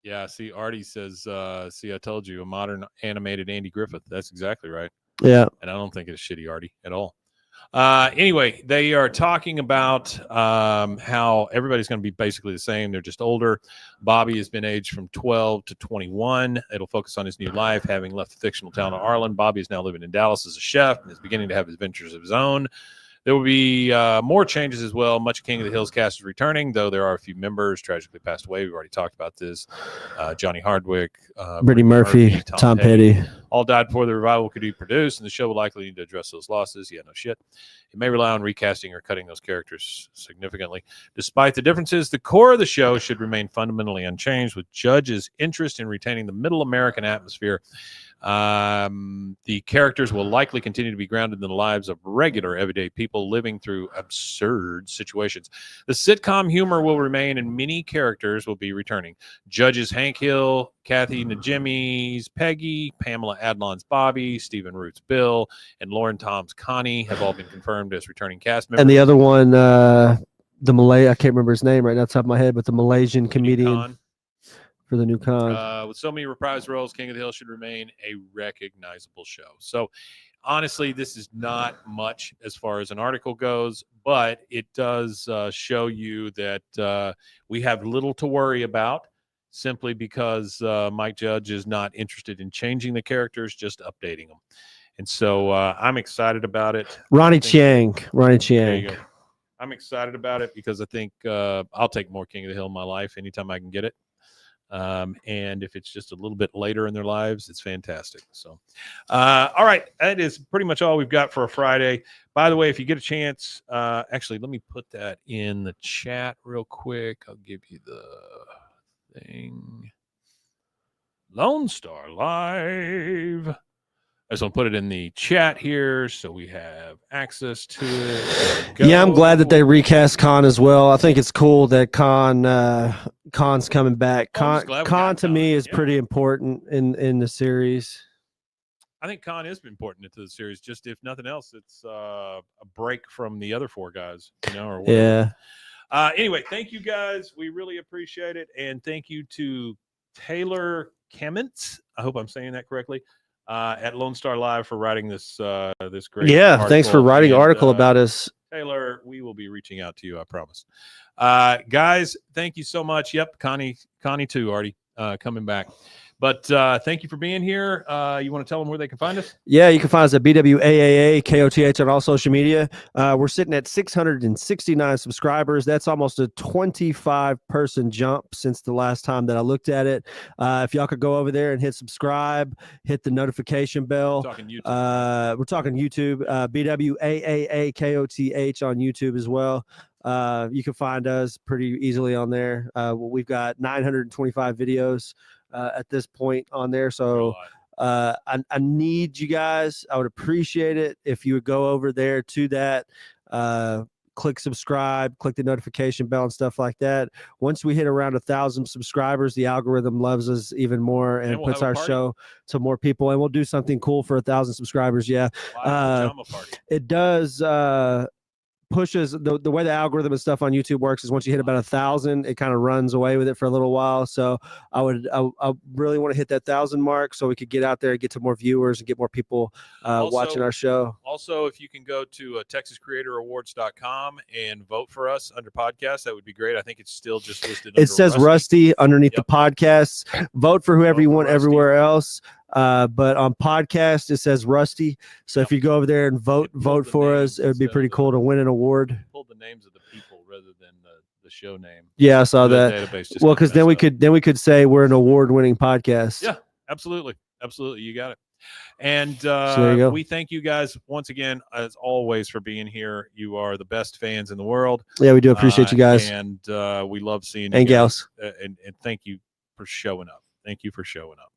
Yeah, see, Artie says, see, I told you, a modern animated Andy Griffith. That's exactly right. Yeah. And I don't think it's shitty Artie at all. Anyway, they are talking about how everybody's going to be basically the same. They're just older. Bobby has been aged from 12 to 21. It'll focus on his new life. Having left the fictional town of Arlen, Bobby is now living in Dallas as a chef and is beginning to have adventures of his own. There will be more changes as well. Much of King of the Hill's cast is returning, though there are a few members tragically passed away. We've already talked about this. Johnny Hardwick, Brittany Murphy, Tom Petty. All died before the revival could be produced, and the show will likely need to address those losses. Yeah, no shit. It may rely on recasting or cutting those characters significantly. Despite the differences, the core of the show should remain fundamentally unchanged, with Judge's interest in retaining the middle American atmosphere. The characters will likely continue to be grounded in the lives of regular everyday people living through absurd situations. The sitcom humor will remain, and many characters will be returning. Judge's Hank Hill, Kathy Najimy's Peggy, Pamela Adlon's Bobby, Stephen Root's Bill, and Lauren Tom's Connie have all been confirmed as returning cast members. And the other one, the Malay, I can't remember his name right now off the top of my head, but the Malaysian comedian for the new con. With so many reprised roles, King of the Hill should remain a recognizable show. So honestly, this is not much as far as an article goes, but it does show you that we have little to worry about, simply because Mike Judge is not interested in changing the characters, just updating them. And so I'm excited about it. Ronnie Chiang. There you go. I'm excited about it because I think I'll take more King of the Hill in my life anytime I can get it. And if it's just a little bit later in their lives, it's fantastic. So, all right, that is pretty much all we've got for a Friday. By the way, if you get a chance, actually, let me put that in the chat real quick. I'll give you the thing. Lone Star Live. I just want to put it in the chat here so we have access to it. Yeah, I'm glad that they recast Khan as well. I think it's cool that Khan's coming back. Khan to me is pretty important in the series. I think Khan is important into the series. Just if nothing else, it's a break from the other 4 guys, or whatever. Yeah. Anyway, thank you guys. We really appreciate it, and thank you to Taylor Kemments. I hope I'm saying that correctly. At Lone Star Live for writing this this great article. Thanks for writing an article about us. Taylor, we will be reaching out to you, I promise. Guys, thank you so much. Yep, Connie too, Artie, coming back. But thank you for being here. You want to tell them where they can find us? Yeah, you can find us at BWAAA KOTH on all social media. We're sitting at 669 subscribers. That's almost a 25-person jump since the last time that I looked at it. If y'all could go over there and hit subscribe, hit the notification bell. We're talking YouTube. We're talking YouTube. BWAAA KOTH on YouTube as well. You can find us pretty easily on there. We've got 925 videos at this point on there. So I need you guys. I would appreciate it if you would go over there to that, click subscribe, click the notification bell and stuff like that. Once we hit around 1,000 subscribers, the algorithm loves us even more and puts our show to more people. And we'll do something cool for 1,000 subscribers. Yeah. Pajama party. It does, pushes the way the algorithm and stuff on YouTube works is once you hit about 1,000, it kind of runs away with it for a little while. So I really want to hit that 1,000 mark so we could get out there and get to more viewers and get more people watching our show. Also, if you can go to TexasCreatorAwards.com and vote for us under podcast, that would be great. I think it's still just listed. It says Rusty underneath the podcasts. Vote for whoever you want everywhere else. But on podcast it says Rusty. So if you go over there and vote for us, it would be pretty cool to win an award. Pull the names of the people rather than the show name. Yeah, I saw that. Well, because then we could say we're an award-winning podcast. Yeah, absolutely, you got it. And so there you go. We thank you guys once again, as always, for being here. You are the best fans in the world. Yeah, we do appreciate you guys, and we love seeing you and gals. And thank you for showing up. Thank you for showing up.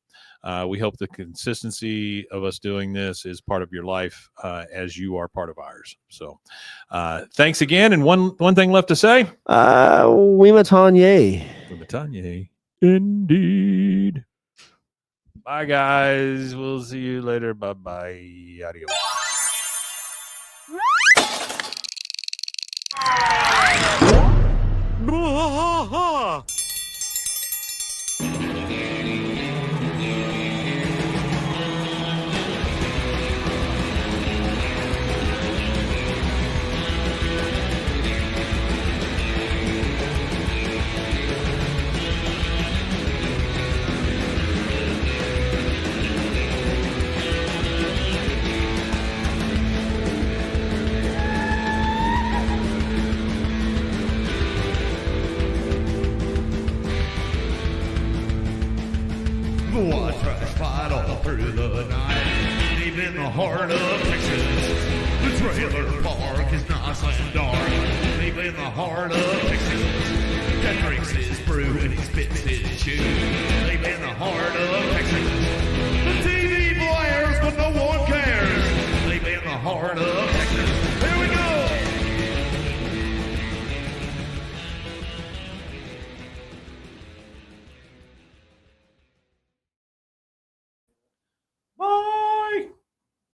We hope the consistency of us doing this is part of your life as you are part of ours. So thanks again. And one thing left to say. Wimatanye. Wimatanye. Indeed. Bye, guys. We'll see you later. Bye-bye. Adios. BWAAA trash fight all through the night, deep in the heart of Texas. The trailer park is nice and dark, deep in the heart of Texas. That drinks his brew and he spits his chew, deep in the heart of Texas. The TV blares but no one cares, deep in the heart of Texas.